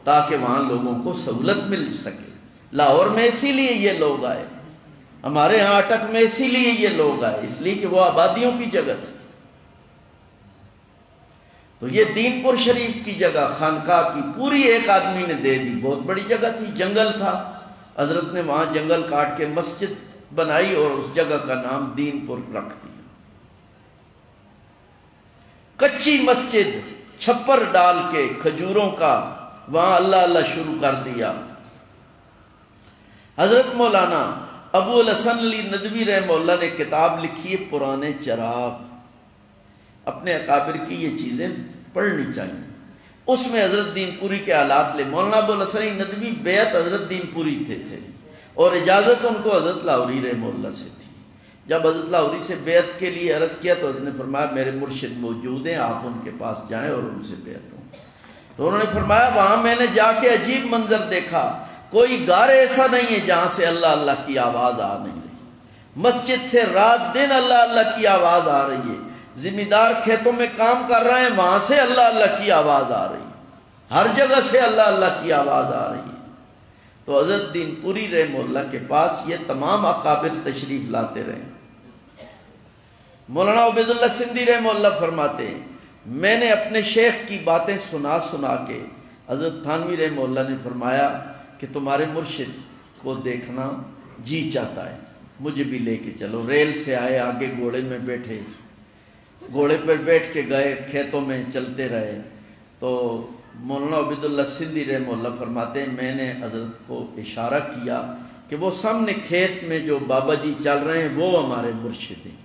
تاکہ وہاں لوگوں کو سہولت مل سکے۔ لاہور میں اسی لیے یہ لوگ آئے، ہمارے ہاں اٹک میں اسی لیے یہ لوگ آئے، اس لیے کہ وہ آبادیوں کی جگہ تھی۔ تو یہ دین پور شریف کی جگہ خانقاہ کی پوری ایک آدمی نے دے دی، بہت بڑی جگہ تھی، جنگل تھا، حضرت نے وہاں جنگل کاٹ کے مسجد بنائی اور اس جگہ کا نام دین پور رکھ دیا۔ کچی مسجد چھپر ڈال کے کھجوروں کا، وہاں اللہ اللہ شروع کر دیا۔ حضرت مولانا ابو الحسن علی ندوی رحمہ اللہ نے کتاب لکھی ہے پرانے چراغ، اپنے اکابر کی یہ چیزیں پڑھنی چاہیے۔ اس میں حضرت دین پوری کے حالات لے، مولانا ابو الحسن علی ندوی بیعت حضرت دین پوری تھے اور اجازت ان کو حضرت لاہوری رحمہ اللہ سے تھی۔ جب حضرت لاہوری سے بیعت کے لیے عرض کیا تو حضرت نے فرمایا میرے مرشد موجود ہیں، آپ ان کے پاس جائیں اور ان سے بیعت ہوں۔ تو انہوں نے فرمایا وہاں میں نے جا کے عجیب منظر دیکھا، کوئی گھر ایسا نہیں ہے جہاں سے اللہ اللہ کی آواز آ نہیں رہی، مسجد سے رات دن اللہ اللہ کی آواز آ رہی ہے، ذمہ دار کھیتوں میں کام کر رہے ہیں وہاں سے اللہ اللہ کی آواز آ رہی ہے، ہر جگہ سے اللہ اللہ کی آواز آ رہی ہے۔ تو حضرت دین پوری رحمہ اللہ کے پاس یہ تمام اکابر تشریف لاتے رہے۔ مولانا عبید اللہ سندھی رحمہ اللہ فرماتے ہیں میں نے اپنے شیخ کی باتیں سنا سنا کے، حضرت تھانوی رحمہ اللہ نے فرمایا کہ تمہارے مرشد کو دیکھنا جی چاہتا ہے، مجھے بھی لے کے چلو۔ ریل سے آئے، آگے گھوڑے میں بیٹھے، گھوڑے پر بیٹھ کے گئے، کھیتوں میں چلتے رہے۔ تو مولانا عبید اللہ سندھی رحمہ اللہ فرماتے ہیں میں نے حضرت کو اشارہ کیا کہ وہ سامنے کھیت میں جو بابا جی چل رہے ہیں وہ ہمارے مرشد ہیں۔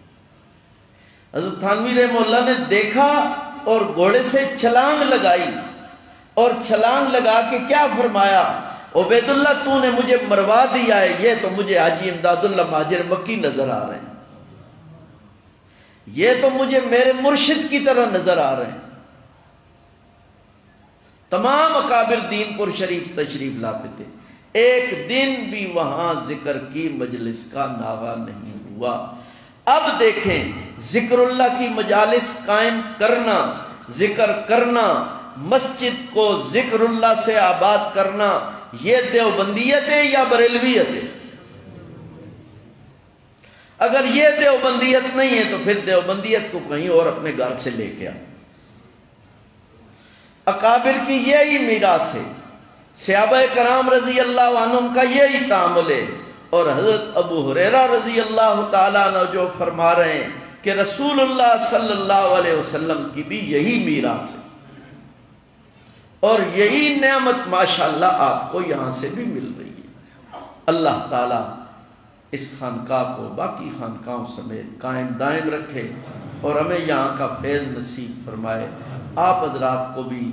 حضرت تھانوی رحمہ اللہ نے دیکھا اور گھوڑے سے چھلانگ لگائی، اور چھلانگ لگا کے کیا فرمایا، عبید اللہ تو نے مجھے مروا دیا ہے، یہ تو مجھے حاجی امداد اللہ مہاجر مکی نظر آ رہے ہیں، یہ تو مجھے میرے مرشد کی طرح نظر آ رہے ہیں۔ تمام اکابر دین پور شریف تشریف لاتے تھے، ایک دن بھی وہاں ذکر کی مجلس کا ناغہ نہیں ہوا۔ اب دیکھیں ذکر اللہ کی مجالس قائم کرنا، ذکر کرنا، مسجد کو ذکر اللہ سے آباد کرنا، یہ دیوبندیت ہے یا بریلویت ہے؟ اگر یہ دیوبندیت نہیں ہے تو پھر دیوبندیت کو کہیں اور اپنے گھر سے لے کے آ۔ اکابر کی یہی میراث ہے، صحابہ کرام رضی اللہ عنہم کا یہی تعامل ہے، اور حضرت ابو ہریرہ رضی اللہ تعالیٰ عنہ جو فرما رہے ہیں کہ رسول اللہ صلی اللہ علیہ وسلم کی بھی یہی میراث ہے، اور یہی نعمت ماشاءاللہ آپ کو یہاں سے بھی مل رہی ہے۔ اللہ تعالیٰ اس خانقاہ کو باقی خانقاہوں سمیت قائم دائم رکھے اور ہمیں یہاں کا فیض نصیب فرمائے، آپ حضرات کو بھی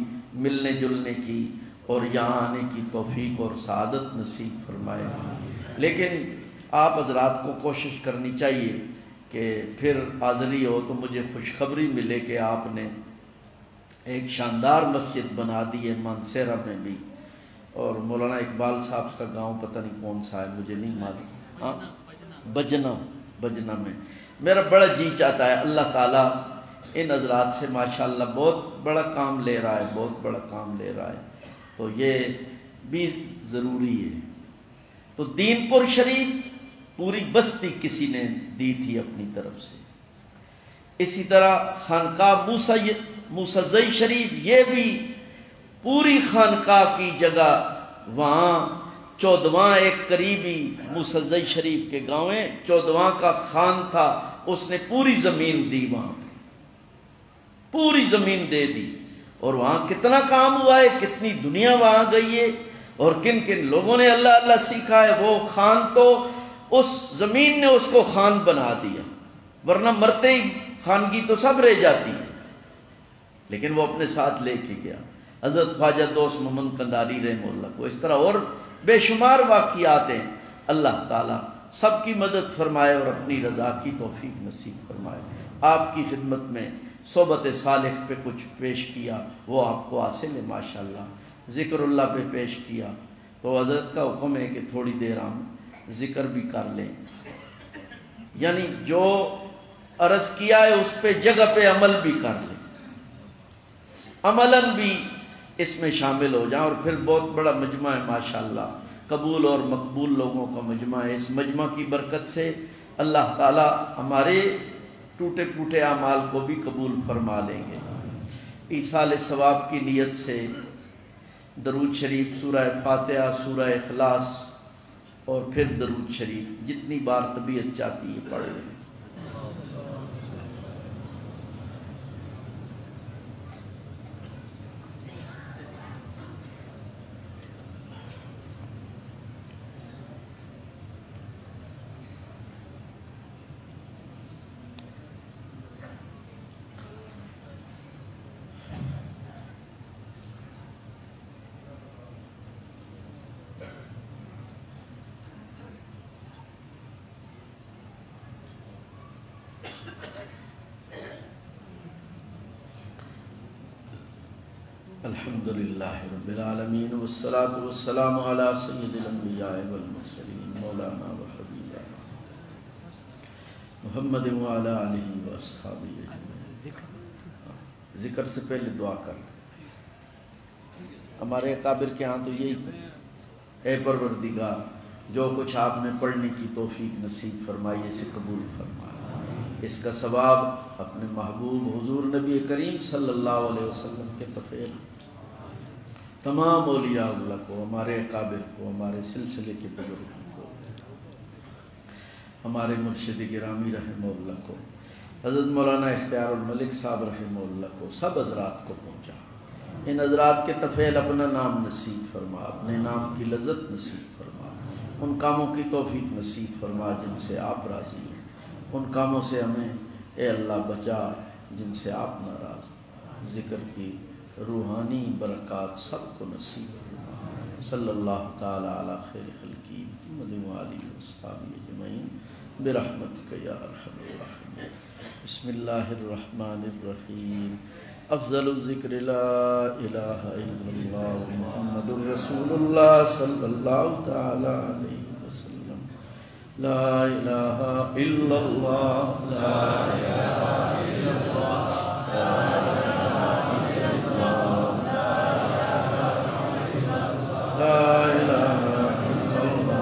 ملنے جلنے کی اور یہاں آنے کی توفیق اور سعادت نصیب فرمائے۔ لیکن آپ حضرات کو کوشش کرنی چاہیے کہ پھر حاضری ہو تو مجھے خوشخبری ملے کہ آپ نے ایک شاندار مسجد بنا دی ہے مانسہرہ میں بھی، اور مولانا اقبال صاحب کا گاؤں پتہ نہیں کون سا ہے مجھے نہیں معلوم، ہاں بجنہ میں میرا بڑا جی چاہتا ہے۔ اللہ تعالیٰ ان حضرات سے ماشاءاللہ بہت بڑا کام لے رہا ہے، بہت بڑا کام لے رہا ہے، تو یہ بھی ضروری ہے۔ تو دین پور شریف پوری بستی کسی نے دی تھی اپنی طرف سے، اسی طرح خانقاہ موسیٰ شریف یہ بھی پوری خانقاہ کی جگہ، وہاں چودواں ایک قریبی موسیٰ شریف کے گاؤں ہے، چودواں کا خان تھا، اس نے پوری زمین دی، وہاں پوری زمین دے دی، اور وہاں کتنا کام ہوا ہے، کتنی دنیا وہاں گئی ہے، اور کن کن لوگوں نے اللہ اللہ سیکھا ہے۔ وہ خان تو اس زمین نے اس کو خان بنا دیا، ورنہ مرتے ہی خانگی تو سب رہ جاتی ہے، لیکن وہ اپنے ساتھ لے کے گیا۔ حضرت خواجہ دوست محمد قنداری رحمہ اللہ کو، اس طرح اور بے شمار واقعات ہیں۔ اللہ تعالیٰ سب کی مدد فرمائے اور اپنی رضا کی توفیق نصیب فرمائے۔ آپ کی خدمت میں صحبت صالح پہ کچھ پیش کیا، وہ آپ کو حاصل ہے ماشاءاللہ۔ ذکر اللہ پہ پیش کیا تو حضرت کا حکم ہے کہ تھوڑی دیر ہم ذکر بھی کر لیں، یعنی جو عرض کیا ہے اس پہ جگہ پہ عمل بھی کر لیں، عملاً بھی اس میں شامل ہو جائیں، اور پھر بہت بڑا مجمع ہے ماشاءاللہ، قبول اور مقبول لوگوں کا مجمع ہے۔ اس مجمع کی برکت سے اللہ تعالیٰ ہمارے ٹوٹے پھوٹے اعمال کو بھی قبول فرما لیں گے۔ ایصال ثواب کی نیت سے درود شریف، سورہ فاتحہ، سورہ اخلاص اور پھر درود شریف جتنی بار طبیعت چاہتی ہے پڑھ لیں۔ الحمدللہ رب العالمین والصلاة والسلام علی سید الانبیاء والمرسلین مولانا و حبیبنا محمد وعلی آلہ واصحابہ اجمعین۔ ذکر سے پہلے دعا کر، ہمارے اکابر کے ہاں تو یہی اے پروردگار جو کچھ آپ نے پڑھنے کی توفیق نصیب فرمائی اسے قبول فرما، اس کا ثواب اپنے محبوب حضور نبی کریم صلی اللہ علیہ وسلم کے طفیل تمام اولیاء اللہ کو، ہمارے اکابر کو، ہمارے سلسلے کے بزرگوں کو، ہمارے مرشد گرامی رحمہ اللہ کو، حضرت مولانا اختیار الملک صاحب رحمہ اللہ کو، سب حضرات کو پہنچا۔ ان حضرات کے طفیل اپنا نام نصیب فرما، اپنے نام کی لذت نصیب فرما، ان کاموں کی توفیق نصیب فرما جن سے آپ راضی ہیں، ان کاموں سے ہمیں اے اللہ بچا جن سے آپ ناراض۔ ذکر کی روحانی برکات سب کو نصیب فرما۔ صلی اللہ تعالی علی خیر خلقی محمد و آلہ وصحبہ اجمعین برحمتک یا ارحم الراحمین۔ بسم اللہ الرحمن الرحیم۔ افضل الذکر لا الہ الا اللہ محمد رسول اللہ صلی اللہ تعالی علیہ وسلم۔ لا الہ الا اللہ، لا الہ الا اللہ، لا الہ الا اللہ،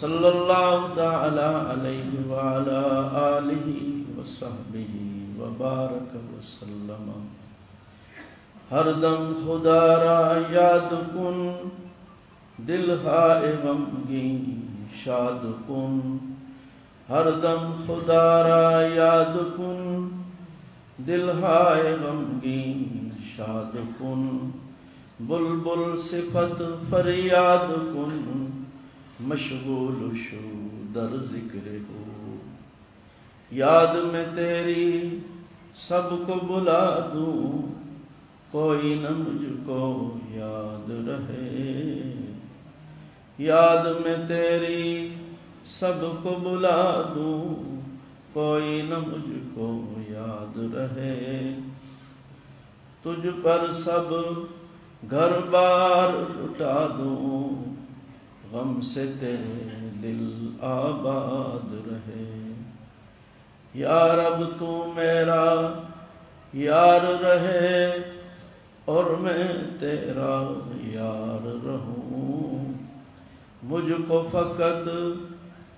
صلی اللہ تعالی علیہ وعلا آلہ وصحبہ وبارک وسلم۔ ہر دم خدا را یاد کن، دل ہائے غمگین شاد کن۔ ہر دم خدا را یاد کن، دل ہائے غمگین شاد کن۔ بلبل صفت فریاد کن، مشغول شو در ذکر ہو۔ یاد میں تیری سب کو بلا دوں، کوئی نہ مجھ کو یاد رہے۔ یاد میں تیری سب کو بلا دوں، کوئی نہ مجھ کو یاد رہے۔ تجھ پر سب گھر بار لٹا دوں، غم سے تیرے دل آباد رہے۔ یا رب تو میرا یار رہے، اور میں تیرا یار رہوں۔ مجھ کو فقط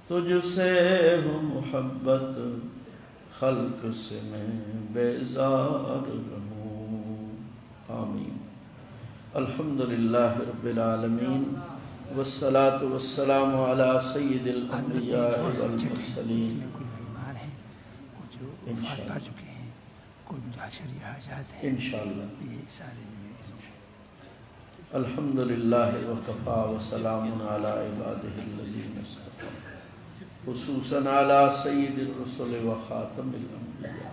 تجھ سے ہو محبت، خلق سے میں بیزار رہوں۔ آمین۔ الحمدللہ رب العالمین، والصلاة والسلام علی سید الانبیاء والمرسلین۔ انشاءاللہ الحمدللہ وکفا وسلام علی عبادہ الذین اصطفیٰ، خصوصاً علی سید الرسل وخاتم الانبیاء۔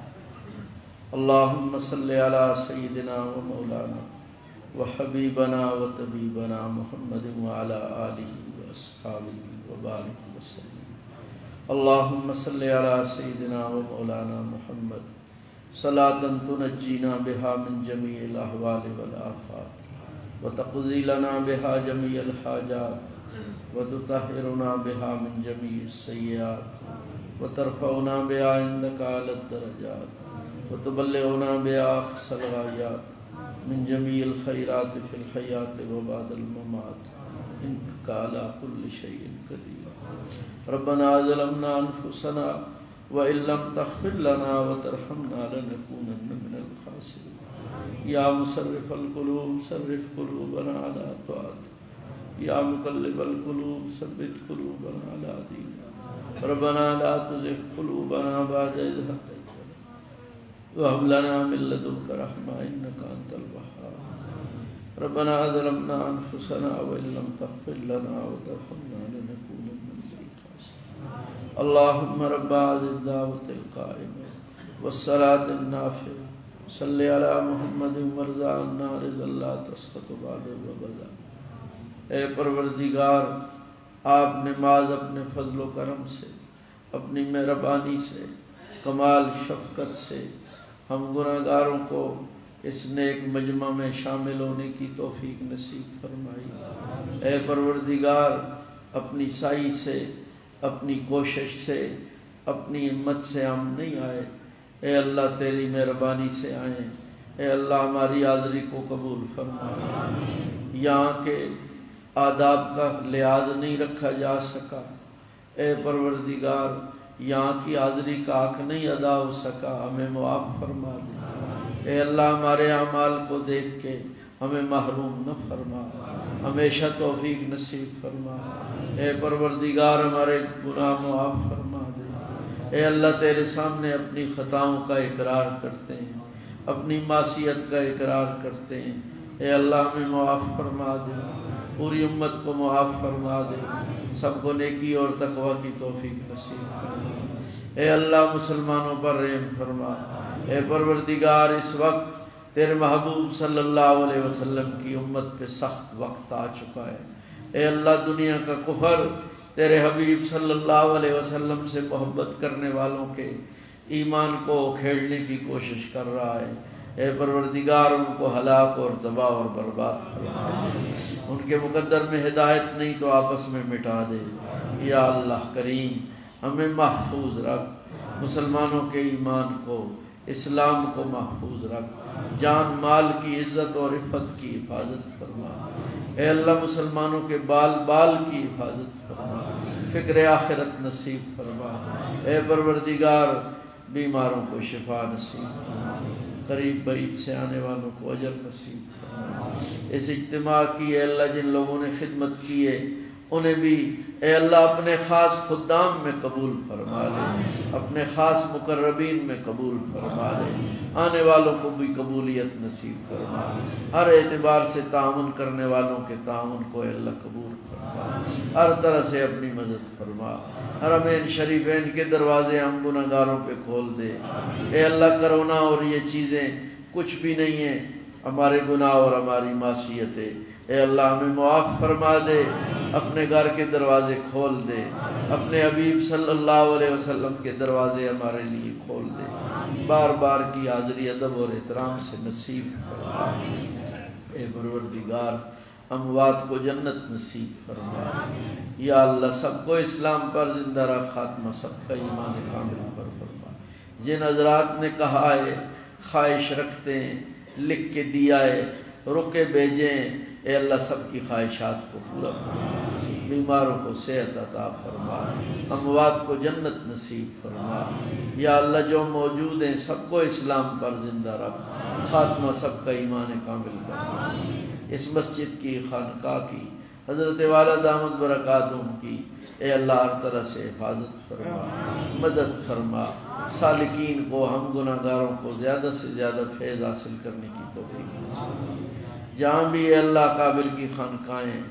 اللہم صلی علی سیدنا و مولانا وحبیبنا وطبیبنا محمد وعلی آلہ واصحابہ وبارک وسلم۔ اللہم صلی علی سیدنا و مولانا محمد صلاۃ تنجینا بہا من جمیع الاحوال والآفات، وتقضی لنا بہا جمیع الحاجات، وتطہرنا بہا من جمیع السیئات، وترفعنا بہا عندک اعلی الدرجات، وتبلغنا بہا اقصی الغایات من جمیع الخیرات فی الحیات وبعد الممات، انک علی کل شیء قدیر۔ ربنا ظلمنا انفسنا وإن لم تغفر لنا وترحمنا لنكونن من الخاسرين۔ یا مصرف القلوب صرف قلوبنا على طاعتك، یا مقلب القلوب ثبت قلوبنا على دينك۔ ربنا لا تزغ قلوبنا بعد إذ هديتنا وهب لنا من لدنك رحمة إنك أنت الوهاب۔ ربنا ظلمنا أنفسنا وإن لم تغفر لنا وترحمنا لنكونن من الخاسرين۔ اللهم رب هذه الدعوة القائمة والصلاة النافعة، صل على محمد وارض عنا رضا لا تسخط بعد وبدا۔ اے پروردگار، آپ نماز اپنے فضل و کرم سے، اپنی مہربانی سے، کمال شفقت سے ہم گناہگاروں کو اس نیک مجمع میں شامل ہونے کی توفیق نصیب فرمائی۔ اے پروردگار، اپنی سائی سے، اپنی کوشش سے، اپنی ہمت سے ہم نہیں آئے، اے اللہ تیری مہربانی سے آئیں۔ اے اللہ ہماری حاضری کو قبول فرما۔ یہاں کے آداب کا لحاظ نہیں رکھا جا سکا، اے پروردگار یہاں کی حاضری کا حق نہیں ادا ہو سکا، ہمیں معاف فرما دے۔ اے اللہ ہمارے اعمال کو دیکھ کے ہمیں محروم نہ فرما، ہمیشہ توفیق نصیب فرما۔ اے پروردگار ہمارے گناہ معاف فرما دے۔ اے اللہ تیرے سامنے اپنی خطاؤں کا اقرار کرتے ہیں، اپنی معصیت کا اقرار کرتے ہیں۔ اے اللہ ہمیں معاف فرما دے، پوری امت کو معاف فرما دے، سب کو نیکی اور تقوی کی توفیق نصیب فرما۔ اے اللہ مسلمانوں پر رحم فرما۔ اے پروردگار اس وقت تیرے محبوب صلی اللہ علیہ وسلم کی امت پہ سخت وقت آ چکا ہے۔ اے اللہ دنیا کا کفر تیرے حبیب صلی اللہ علیہ وسلم سے محبت کرنے والوں کے ایمان کو کھیڑنے کی کوشش کر رہا ہے۔ اے پروردگار ان کو ہلاک اور تباہ اور برباد فرما۔ ان کے مقدر میں ہدایت نہیں تو آپس میں مٹا دے۔ یا اللہ کریم ہمیں محفوظ رکھ، مسلمانوں کے ایمان کو اسلام کو محفوظ رکھ، جان مال کی عزت اور عفت کی حفاظت فرما۔ اے اللہ مسلمانوں کے بال بال کی حفاظت فرما، فکر آخرت نصیب فرما۔ اے پروردگار بیماروں کو شفا نصیب فرما، قریب بعید سے آنے والوں کو اجر نصیب فرما۔ اس اجتماع کی اے اللہ جن لوگوں نے خدمت کی ہے انہیں بھی اے اللہ اپنے خاص خدام میں قبول فرما لے، اپنے خاص مقربین میں قبول فرما لے، آنے والوں کو بھی قبولیت نصیب فرما، ہر اعتبار سے تعاون کرنے والوں کے تعاون کو اے اللہ قبول فرما، ہر طرح سے اپنی مدد فرما۔ حرمین شریفین کے دروازے ہم گناہگاروں پہ کھول دے اے اللہ۔ کرونا اور یہ چیزیں کچھ بھی نہیں ہیں، ہمارے گناہ اور ہماری معصیتیں، اے اللہ ہمیں معاف فرما دے، اپنے گھر کے دروازے کھول دے، اپنے حبیب صلی اللہ علیہ وسلم کے دروازے ہمارے لیے کھول دے، بار بار کی حاضری ادب اور احترام سے نصیب فرما۔ اے پروردگار اموات کو جنت نصیب فرما، یا اللہ سب کو اسلام پر زندہ رکھ، خاتمہ سب کا ایمان کامل پر فرما۔ جن حضرات نے کہا ہے، خواہش رکھتے ہیں، لکھ کے دیا ہے، رکے بھیجیں، اے اللہ سب کی خواہشات کو پورا فرما، بیماروں کو صحت عطا فرما، اموات کو جنت نصیب فرما۔ یا اللہ جو موجود ہیں سب کو اسلام پر زندہ رکھ، خاتمہ سب کا ایمان کامل فرما۔ اس مسجد کی، خانقاہ کی، حضرت والا دامت برکاتہم کی اے اللہ ہر طرح سے حفاظت فرما، مدد فرما، سالکین کو، ہم گناہ گاروں کو زیادہ سے زیادہ فیض حاصل کرنے کی توفیق نصیب۔ جہاں بھی اے اللہ قابل کی خانقاہیں،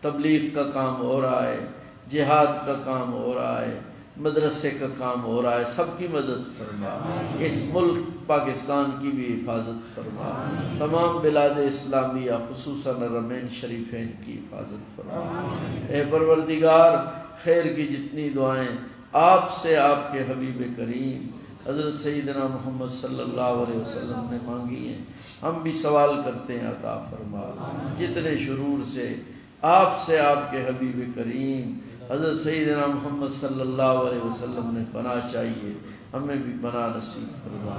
تبلیغ کا کام ہو رہا ہے، جہاد کا کام ہو رہا ہے، مدرسے کا کام ہو رہا ہے، سب کی مدد فرما، اس ملک پاکستان کی بھی حفاظت فرما، تمام بلاد اسلامیہ خصوصاً حرمین شریفین کی حفاظت فرما۔ اے پروردگار خیر کی جتنی دعائیں آپ سے آپ کے حبیب کریم حضرت سیدنا محمد صلی اللہ علیہ وسلم نے مانگی ہیں، ہم بھی سوال کرتے ہیں عطا فرما۔ جتنے شرور سے آپ کے حبیب کریم حضرت سیدنا محمد صلی اللہ علیہ وسلم نے پناہ چاہیے، ہمیں بھی پناہ نصیب فرما۔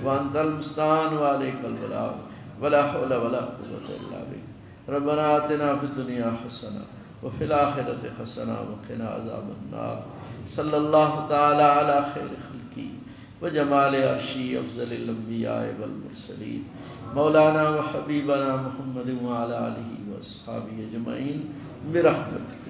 وانت المستعان وعلیک البلاغ ولا حول ولا قوة الا بک۔ ربنا آتنا فی الدنیا حسنہ وفی الآخرۃ حسنہ وقنا عذاب النار۔ صلی اللہ تعالی علی خیر خلقی وجمال عرشی افضل الانبیاء والمرسلین مولانا وحبیبنا محمد وعلی آلہ واصحابہ اجمعین برحمتک۔